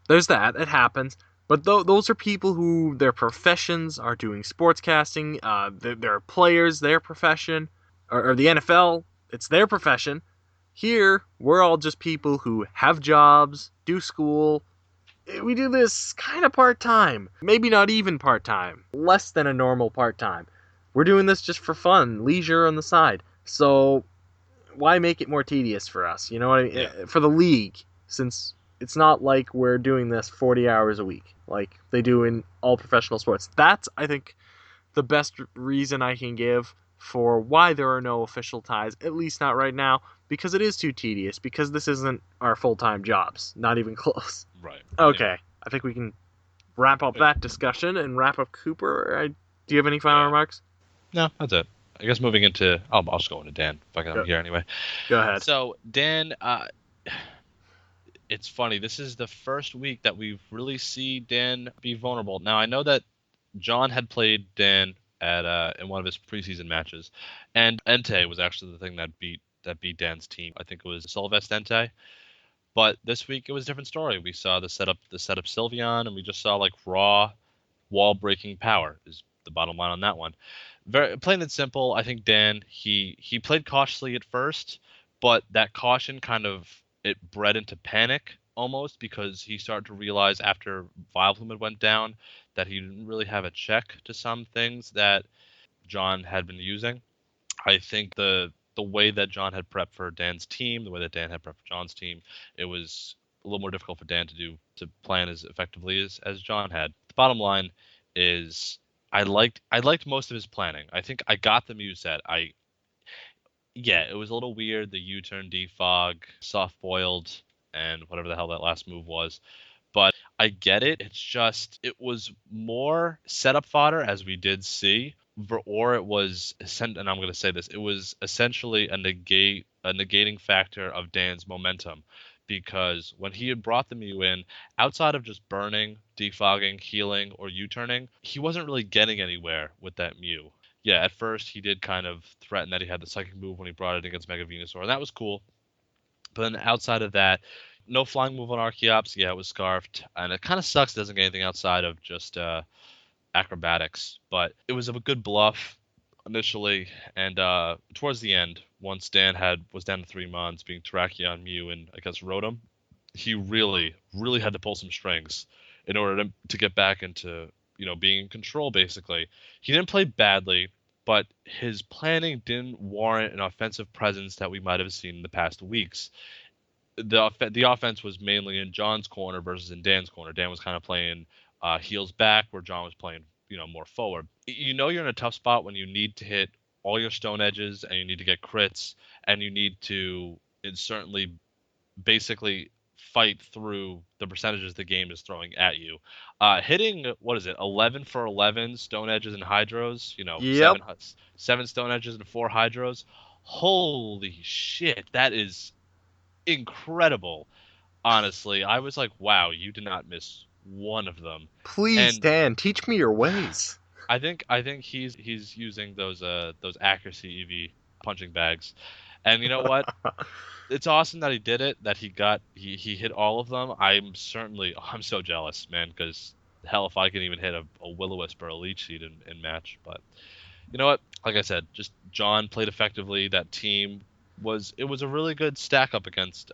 there's that. It happens. But those are people who their professions are doing sportscasting. They're players, their profession, or the NFL, it's their profession. Here, we're all just people who have jobs, do school. We do this kind of part time. Maybe not even part time. Less than a normal part time. We're doing this just for fun, leisure on the side. So why make it more tedious for us? You know what I mean? Yeah. For the league, since it's not like we're doing this 40 hours a week like they do in all professional sports. That's, I think, the best reason I can give for why there are no official ties, at least not right now, because it is too tedious, because this isn't our full-time jobs. Not even close. Right. Not even. Okay, I think we can wrap up that discussion and wrap up Cooper. Do you have any final Yeah. remarks? No, that's it. I guess moving into. I'll just go into Dan. If I'm Go, here anyway. go ahead. So Dan, it's funny. This is the first week that we really see Dan be vulnerable. Now I know that John had played Dan at in one of his preseason matches, and Entei was actually the thing that beat Dan's team. I think it was Sylvest Entei. But this week it was a different story. We saw the setup Sylveon, and we just saw like raw wall breaking power is the bottom line on that one. Very plain and simple. I think Dan he played cautiously at first, but that caution kind of it bred into panic almost because he started to realize after Vileplume had went down that he didn't really have a check to some things that John had been using. I think the way that John had prepped for Dan's team, the way that Dan had prepped for John's team, it was a little more difficult for Dan to plan as effectively as John had. The bottom line is I liked most of his planning. I think I got the Mew set. Yeah, it was a little weird, the U-turn defog, soft boiled, and whatever the hell that last move was. But I get it. It's just it was more setup fodder as we did see, or it was and I'm going to say this, it was essentially a negating factor of Dan's momentum because when he had brought the Mew in, outside of just burning, defogging, healing, or U-turning, he wasn't really getting anywhere with that Mew. Yeah, at first he did kind of threaten that he had the psychic move when he brought it against Mega Venusaur, and that was cool. But then outside of that, no flying move on Archeops. Yeah, it was scarfed, and it kind of sucks. It doesn't get anything outside of just acrobatics. But it was a good bluff initially, and towards the end, once Dan was down to 3 months, being Terrakion, Mew, and I guess Rotom, he really, really had to pull some strings in order to get back into being in control. Basically, he didn't play badly. But his planning didn't warrant an offensive presence that we might have seen in the past weeks. The offense was mainly in John's corner versus in Dan's corner. Dan was kind of playing heels back, where John was playing more forward. You're in a tough spot when you need to hit all your stone edges and you need to get crits and you need to certainly basically fight through the percentages the game is throwing at you. Hitting what is it, 11 for 11 stone edges and hydros? Yep. Seven stone edges and 4 hydros. Holy shit, that is incredible. Honestly, I was like, wow, you did not miss one of them. Please, And Dan, teach me your ways. I think he's using those accuracy EV punching bags. And you know what? It's awesome that he did it, that he hit all of them. I'm so jealous, man, because hell if I can even hit a will-o-wisp or a leech seed in match. But you know what? Like I said, just John played effectively. That team was a really good stack up against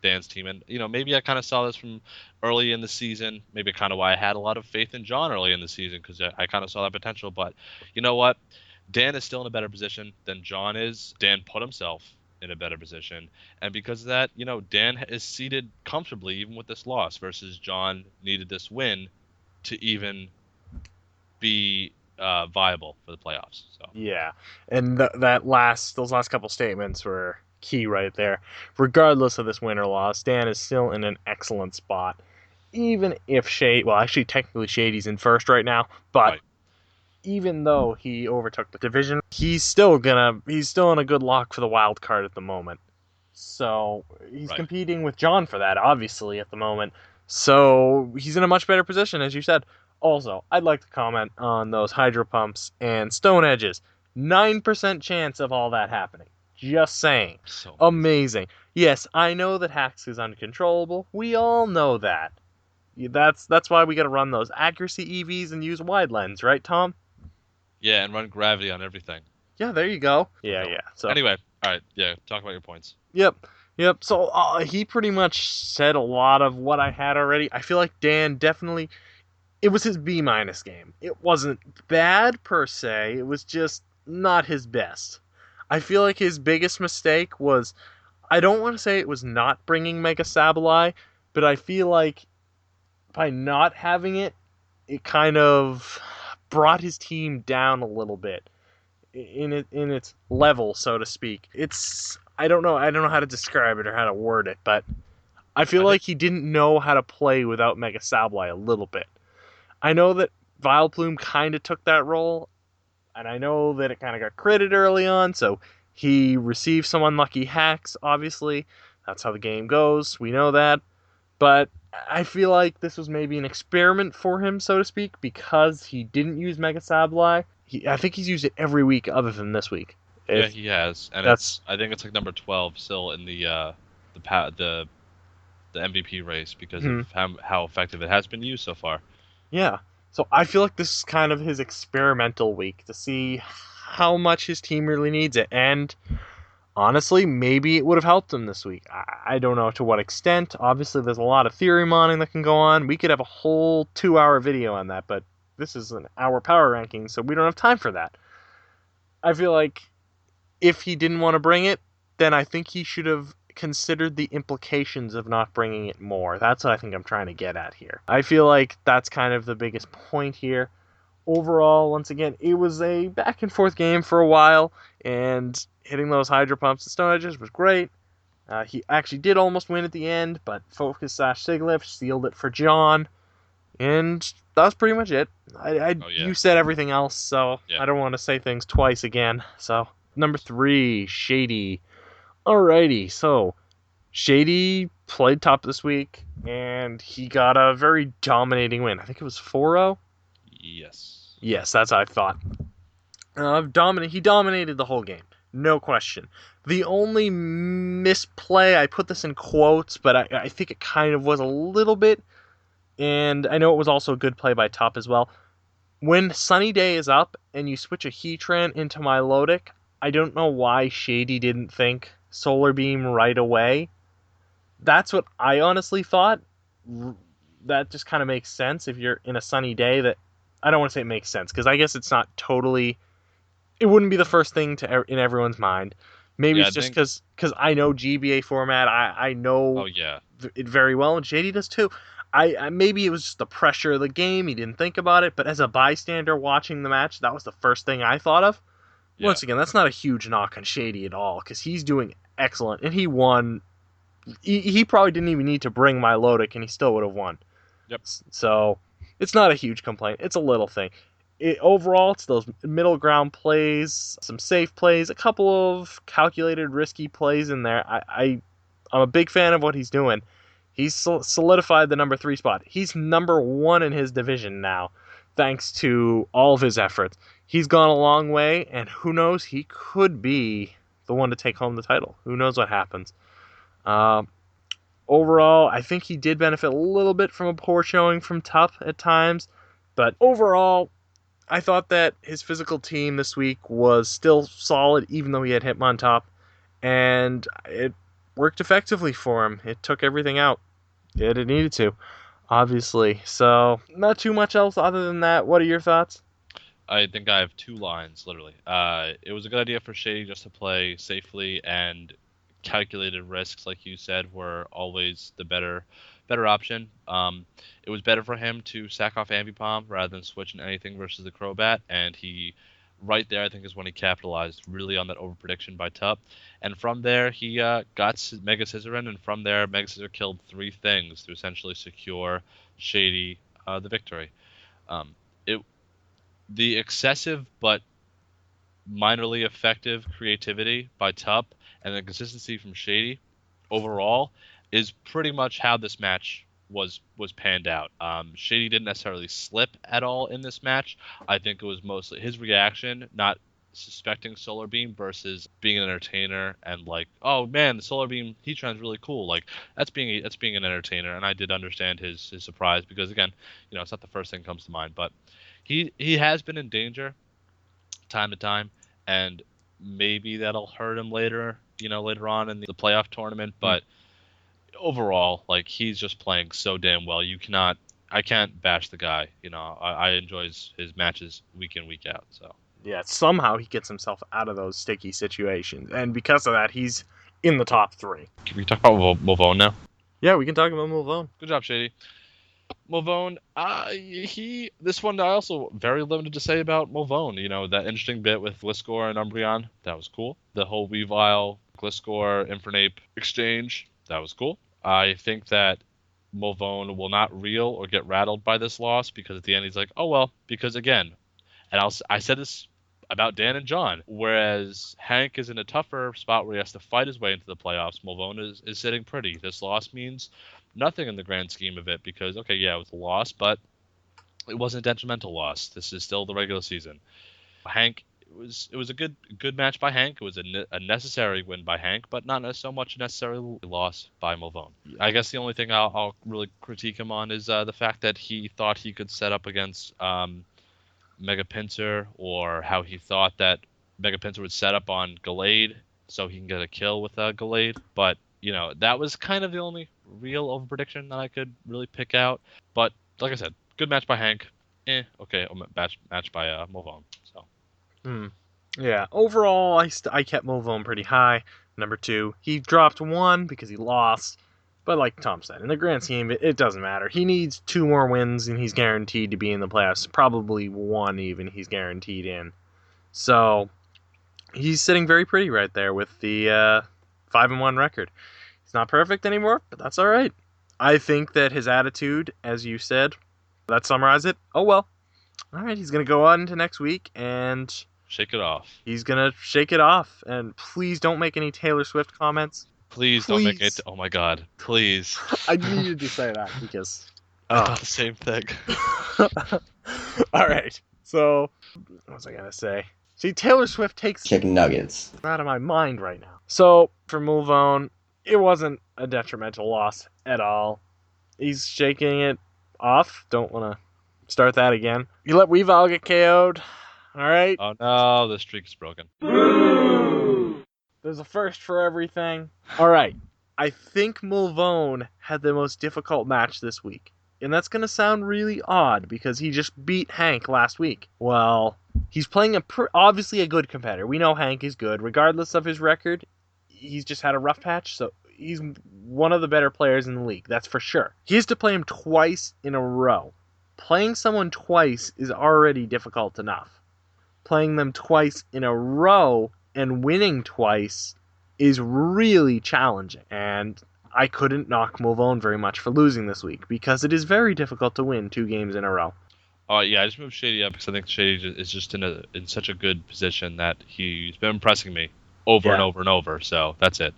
Dan's team, and maybe I kind of saw this from early in the season. Maybe kind of why I had a lot of faith in John early in the season because I kind of saw that potential. But you know what? Dan is still in a better position than John is. Dan put himself in a better position, and because of that, Dan is seated comfortably even with this loss versus John needed this win to even be viable for the playoffs. So Yeah, and those last couple statements were key right there. Regardless of this win or loss, Dan is still in an excellent spot. Even if actually technically Shady's in first right now, but right, even though he overtook the division, he's still in a good lock for the wild card at the moment. So he's right. competing with John for that, obviously, at the moment. So he's in a much better position, as you said. Also, I'd like to comment on those hydro pumps and stone edges. 9% chance of all that happening. Just saying. So amazing. Amazing. Yes, I know that Hax is uncontrollable. We all know that. That's why we gotta run those accuracy EVs and use wide lens, right, Tom? Yeah, and run gravity on everything. Yeah, there you go. For Yeah, real. yeah. So Anyway, all right. Yeah, talk about your points. Yep. Yep. So he pretty much said a lot of what I had already. I feel like Dan definitely. It was his B minus game. It wasn't bad per se. It was just not his best. I feel like his biggest mistake was. I don't want to say it was not bringing Mega Sableye, but I feel like by not having it, it kind of brought his team down a little bit in its level, so to speak. It's I don't know how to describe it or how to word it, but I feel I think like he didn't know how to play without Mega Sableye a little bit. I know that Vileplume kind of took that role, and I know that it kind of got critted early on, so he received some unlucky hacks, obviously. That's how the game goes. We know that. But I feel like this was maybe an experiment for him, so to speak, because he didn't use Mega Sableye. I think he's used it every week other than this week. yeah, If he has, and that's I think it's like number 12 still in the MVP race because of hmm, how effective it has been used so far. yeah. So I feel like this is kind of his experimental week to see how much his team really needs it. And honestly, maybe it would have helped him this week. I don't know to what extent. Obviously, there's a lot of theory modding that can go on. We could have a whole 2 hour video on that, but this is an hour power ranking, so we don't have time for that. I feel like if he didn't want to bring it, then I think he should have considered the implications of not bringing it more. That's what I think I'm trying to get at here. I feel like that's kind of the biggest point here. Overall, once again, it was a back and forth game for a while, and hitting those hydro pumps and stone edges was great. He actually did almost win at the end, but Focus Sigliff sealed it for John, and that was pretty much it. Oh yeah, You said everything else, so yeah. I don't want to say things twice again. So number 3, Shady. Alrighty, so Shady played top this week, and he got a very dominating win. I think it was 4-0. Yes. Yes, that's what I thought. He dominated the whole game, no question. The only misplay, I put this in quotes, but I think it kind of was a little bit, and I know it was also a good play by Top as well. When Sunny Day is up and you switch a Heatran into Milotic, I don't know why Shady didn't think Solar Beam right away. That's what I honestly thought. That just kind of makes sense if you're in a sunny day. That I don't want to say it makes sense because I guess it's not totally. It wouldn't be the first thing in everyone's mind. Maybe Yeah, it's I just think. because I know GBA format. I Oh know yeah, it very well, and Shady does too. Maybe it was just the pressure of the game. He didn't think about it, but as a bystander watching the match, that was the first thing I thought of. yeah. Once again, that's not a huge knock on Shady at all because he's doing excellent, and he won. He probably didn't even need to bring Milotic, and he still would have won. Yep. So it's not a huge complaint. It's a little thing. Overall, it's those middle ground plays, some safe plays, a couple of calculated, risky plays in there. I'm a big fan of what he's doing. He's solidified the number 3 spot. He's number 1 in his division now, thanks to all of his efforts. He's gone a long way, and who knows, he could be the one to take home the title. Who knows what happens. Uh, Overall, I think he did benefit a little bit from a poor showing from Tup at times, but overall, I thought that his physical team this week was still solid, even though he had Hitmontop, and it worked effectively for him. It took everything out that it needed to, obviously. So, not too much else other than that. What are your thoughts? I think I have 2 lines, literally. It was a good idea for Shady just to play safely, and calculated risks, like you said, were always the better option. It was better for him to sack off Ambipom rather than switching anything versus the Crobat, and right there, I think, is when he capitalized really on that overprediction by Tup. And from there, he got Mega Scissorin, and from there, Mega Scissor killed 3 things to essentially secure Shady the victory. It The excessive but minorly effective creativity by Tup and the consistency from Shady overall is pretty much how this match was panned out. Shady didn't necessarily slip at all in this match. I think it was mostly his reaction, not suspecting Solar Beam versus being an entertainer and like, oh man, the Solar Beam Heatran's really cool. Like that's being an entertainer, and I did understand his surprise because again, it's not the first thing that comes to mind, but he has been in danger time to time, and maybe that'll hurt him later, later on in the playoff tournament. But overall, like he's just playing so damn well. I can't bash the guy. I enjoy his matches week in, week out. So Yeah, somehow he gets himself out of those sticky situations, and because of that, he's in the top 3. Can we talk about Mulone now? Yeah, we can talk about Mulone. Good job, Shady. Mulone, this one I also very limited to say about Mulone. That interesting bit with Gliscor and Umbreon, that was cool. The whole Weavile, Gliscor, Infernape exchange, that was cool. I think that Mulone will not reel or get rattled by this loss because at the end he's like, oh well, because again, and I said this about Dan and John, whereas Hank is in a tougher spot where he has to fight his way into the playoffs. Mulone is sitting pretty. This loss means nothing in the grand scheme of it because, okay, yeah, it was a loss, but it wasn't a detrimental loss. This is still the regular season. Hank, it was a good match by Hank. It was a necessary win by Hank, but not so much a necessary loss by Mulone. I guess the only thing I'll really critique him on is the fact that he thought he could set up against Mega Pinsir, or how he thought that Mega Pinsir would set up on Gallade so he can get a kill with Gallade. But, that was kind of the only real overprediction that I could really pick out. But, like I said, good match by Hank. Okay, match by Mulone. So. Yeah, overall, I kept Mulone pretty high. Number 2, he dropped 1 because he lost. But like Tom said, in the grand scheme, it doesn't matter. He needs 2 more wins, and he's guaranteed to be in the playoffs. Probably 1 even he's guaranteed in. So he's sitting very pretty right there with the 5-1 record. He's not perfect anymore, but that's all right. I think that his attitude, as you said, that summarizes it. Oh well. All right, he's going to go on into next week and Shake it off. He's going to shake it off. And please don't make any Taylor Swift comments. Please don't make it. Oh my God. Please. I needed to say that because I thought the same thing. All right. So, what was I going to say? See, Taylor Swift takes chicken nuggets out of my mind right now. So, for Mulone, it wasn't a detrimental loss at all. He's shaking it off. Don't want to start that again. You let Weavile get KO'd. All right. Oh no, the streak is broken. There's a first for everything. All right. I think Mulone had the most difficult match this week. And that's going to sound really odd because he just beat Hank last week. Well, he's playing obviously a good competitor. We know Hank is good. Regardless of his record, he's just had a rough patch. So he's one of the better players in the league. That's for sure. He has to play him twice in a row. Playing someone twice is already difficult enough. Playing them twice in a row and winning twice is really challenging. And I couldn't knock Mulone very much for losing this week because it is very difficult to win 2 games in a row. Oh yeah, I just moved Shady up because I think Shady is just in such a good position that he's been impressing me over and over and over. So that's it.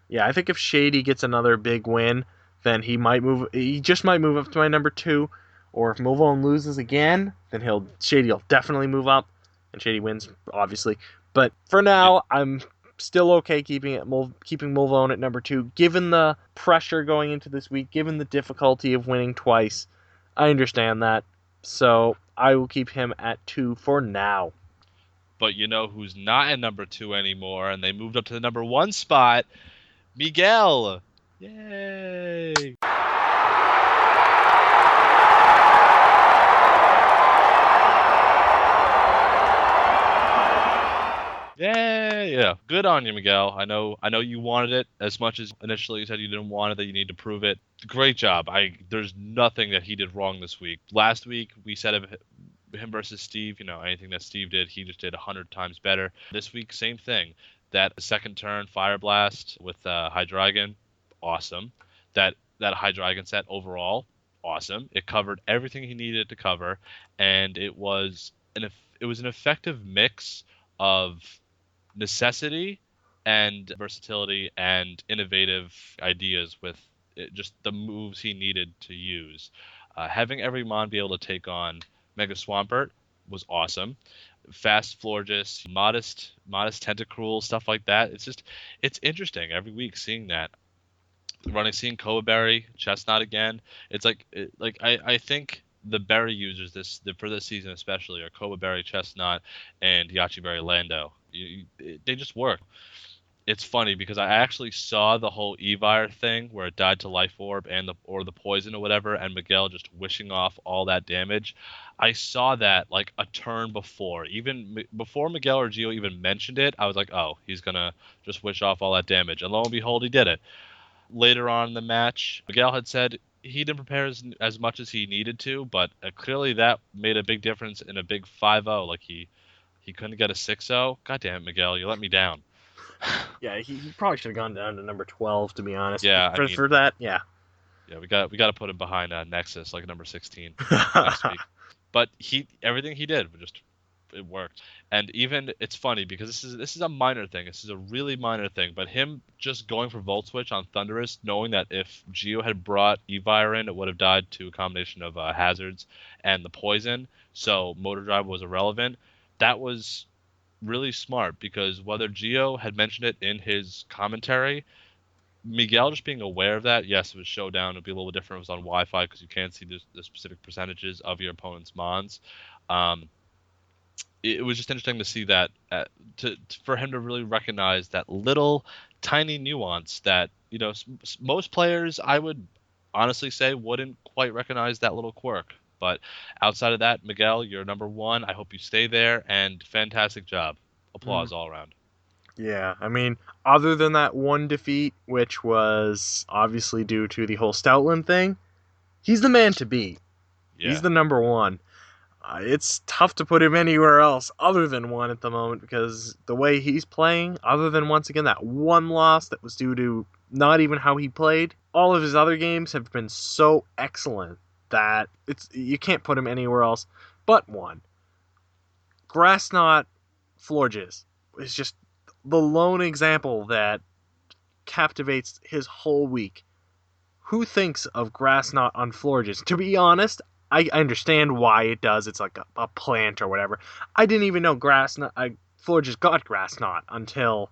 Yeah, I think if Shady gets another big win, then he just might move up to my number 2. Or if Mulone loses again, then Shady will definitely move up. And Shady wins, obviously. But for now, I'm still okay keeping Mulone at number 2, given the pressure going into this week, given the difficulty of winning twice. I understand that, so I will keep him at 2 for now. But you know who's not at number 2 anymore, and they moved up to the number 1 spot? Miguel! Yay! Yay! Yeah, good on you, Miguel. I know you wanted it as much as initially you said you didn't want it, that you need to prove it. Great job. There's nothing that he did wrong this week. Last week we said of him versus Steve, anything that Steve did, he just did 100 times better. This week, same thing. That second turn Fire Blast with High Dragon, awesome. That High Dragon set overall, awesome. It covered everything he needed to cover, and it was an effective mix of necessity and versatility and innovative ideas with just the moves he needed to use. Having every mon be able to take on Mega Swampert was awesome. Fast Florges, modest Tentacruel, stuff like that. It's interesting every week seeing that. Seeing Koba Berry, Chestnut again. It's I think the berry users for this season especially are Koba Berry, Chestnut, and Yachi Berry Lando. They just work. It's funny because I actually saw the whole Evire thing where it died to Life Orb or the poison or whatever, and Miguel just wishing off all that damage. I saw that like a turn before. Even before Miguel or Gio even mentioned it, I was like, oh, he's going to just wish off all that damage. And lo and behold, he did it. Later on in the match, Miguel had said he didn't prepare as much as he needed to, but clearly that made a big difference in a big 5-0. Like he couldn't get a 6-0. God damn it, Miguel, you let me down. Yeah, he probably should have gone down to number 12, to be honest. Yeah, for that, yeah. Yeah, we got to put him behind Nexus, like number 16 next week. But everything he did it worked. And even it's funny because this is a minor thing. This is a really minor thing. But him just going for Volt Switch on Thunderous, knowing that if Geo had brought Evire in, it would have died to a combination of hazards and the poison. So Motor Drive was irrelevant. That was really smart because whether Geo had mentioned it in his commentary, Miguel just being aware of that, yes, it was Showdown. It would be a little different if it was on Wi-Fi because you can't see the specific percentages of your opponent's mons. It was just interesting to see that for him to really recognize that little tiny nuance that most players, I would honestly say, wouldn't quite recognize that little quirk. But outside of that, Miguel, you're number 1. I hope you stay there, and fantastic job. Applause all around. Yeah, I mean, other than that one defeat, which was obviously due to the whole Stoutland thing, he's the man to beat. Yeah. He's the number 1. It's tough to put him anywhere else other than 1 at the moment because the way he's playing, other than once again that one loss that was due to not even how he played, all of his other games have been so excellent that you can't put him anywhere else but 1. Grassknot Florges is just the lone example that captivates his whole week. Who thinks of Grassknot on Florges? To be honest, I understand why it does. It's like a plant or whatever. I didn't even know Florges got Grassknot until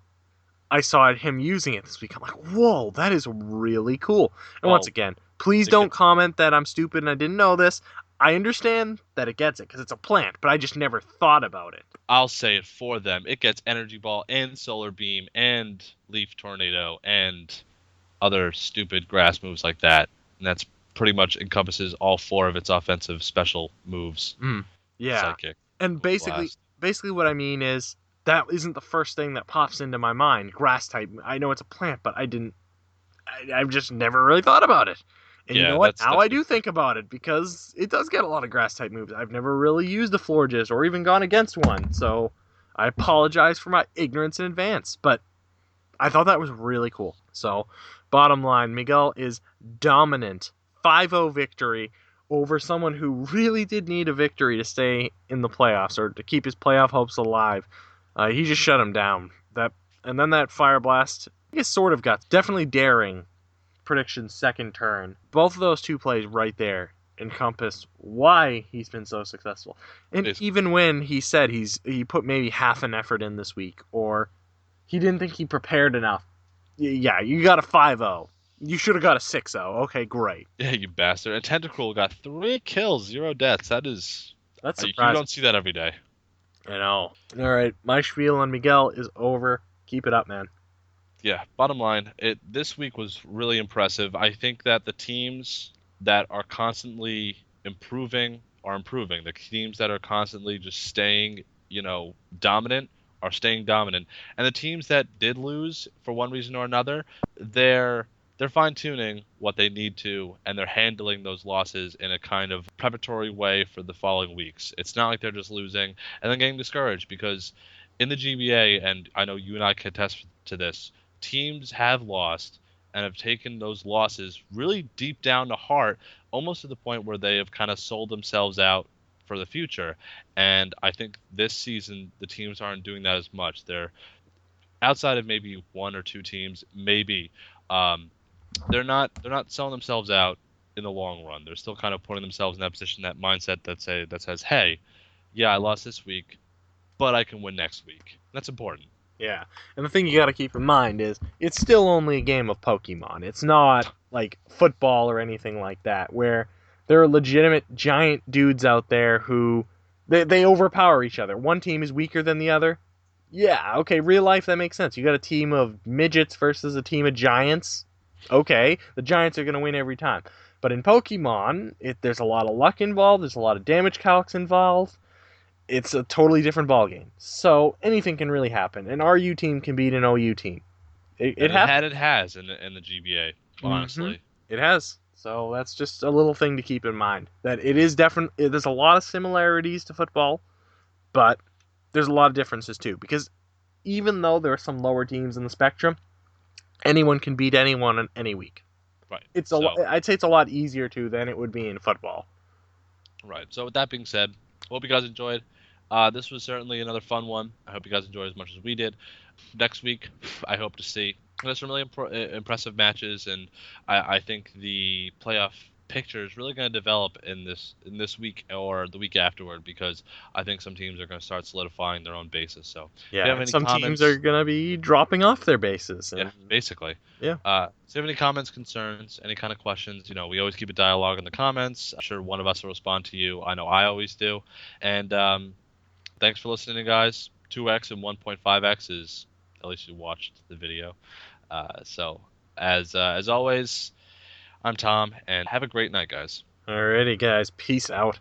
I saw him using it this week. I'm like, whoa, that is really cool. And once again, please don't comment that I'm stupid and I didn't know this. I understand that it gets it because it's a plant, but I just never thought about it. I'll say it for them. It gets Energy Ball and Solar Beam and Leaf Tornado and other stupid grass moves like that. And that's pretty much encompasses all 4 of its offensive special moves. Yeah. Psychic. And basically what I mean is that isn't the first thing that pops into my mind. Grass type. I know it's a plant, but I've just never really thought about it. And you know what? Now I do think about it because it does get a lot of grass type moves. I've never really used the Florges or even gone against one, so I apologize for my ignorance in advance. But I thought that was really cool. So, bottom line, Miguel is dominant. 5-0 victory over someone who really did need a victory to stay in the playoffs or to keep his playoff hopes alive. He just shut him down. And then that Fire Blast, I guess, sort of got definitely daring. Prediction's second turn. Both of those 2 plays right there encompass why he's been so successful. And even when he said he put maybe half an effort in this week, or He didn't think he prepared enough. Yeah, you got a 5-0. You should have got a 6-0. Okay, great. Yeah, you bastard. And Tentacruel got 3 kills, 0 deaths. That is, That's you surprising. don't see that every day. I know. All right, my spiel on Miguel is over. Keep it up, man. Yeah, bottom line, this week was really impressive. I think that the teams that are constantly improving are improving. The teams that are constantly just staying, dominant are staying dominant. And the teams that did lose for one reason or another, they're they're fine-tuning what they need to, and they're handling those losses in a kind of preparatory way for the following weeks. It's not like they're just losing and then getting discouraged, because in the GBA, and I know you and I can attest to this, teams have lost and have taken those losses really deep down to heart, almost to the point where they have kind of sold themselves out for the future. And I think this season the teams aren't doing that as much. They're outside of maybe one or two teams, maybe. Um, they're not selling themselves out in the long run. They're still kind of putting themselves in that position, that mindset that says, "Hey, yeah, I lost this week, but I can win next week." That's important. Yeah, and the thing you got to keep in mind is it's still only a game of Pokemon. It's not like football or anything like that, where there are legitimate giant dudes out there who they overpower each other. One team is weaker than the other. Yeah, okay, real life that makes sense. You got a team of midgets versus a team of giants. Okay, the giants are going to win every time. But in Pokemon, there's a lot of luck involved. There's a lot of damage calcs involved. It's a totally different ballgame. So anything can really happen. An RU team can beat an OU team. It And happens. it has in the GBA, Mm-hmm. honestly. It has. So that's just a little thing to keep in mind. That it is different. There's a lot of similarities to football, but there's a lot of differences too. Because even though there are some lower teams in the spectrum, anyone can beat anyone in any week. Right. It's So I'd say it's a lot easier too than it would be in football. right. So with that being said, hope you guys enjoyed. This was certainly another fun one. I hope you guys enjoyed as much as we did. Next week, I hope to see there's some really impressive matches, and I think the playoff picture is really going to develop in this week or the week afterward, because I think some teams are going to start solidifying their own bases. So if you Yeah, have and any some teams are comments, gonna be dropping off their bases, yeah, and basically. yeah. So if you have any comments, concerns, any kind of questions, we always keep a dialogue in the comments. I'm sure one of us will respond to you. I know I always do. And thanks for listening, guys. 2x and 1.5x is, at least you watched the video. So as always, I'm Tom, and have a great night, guys. Alrighty, guys. Peace out.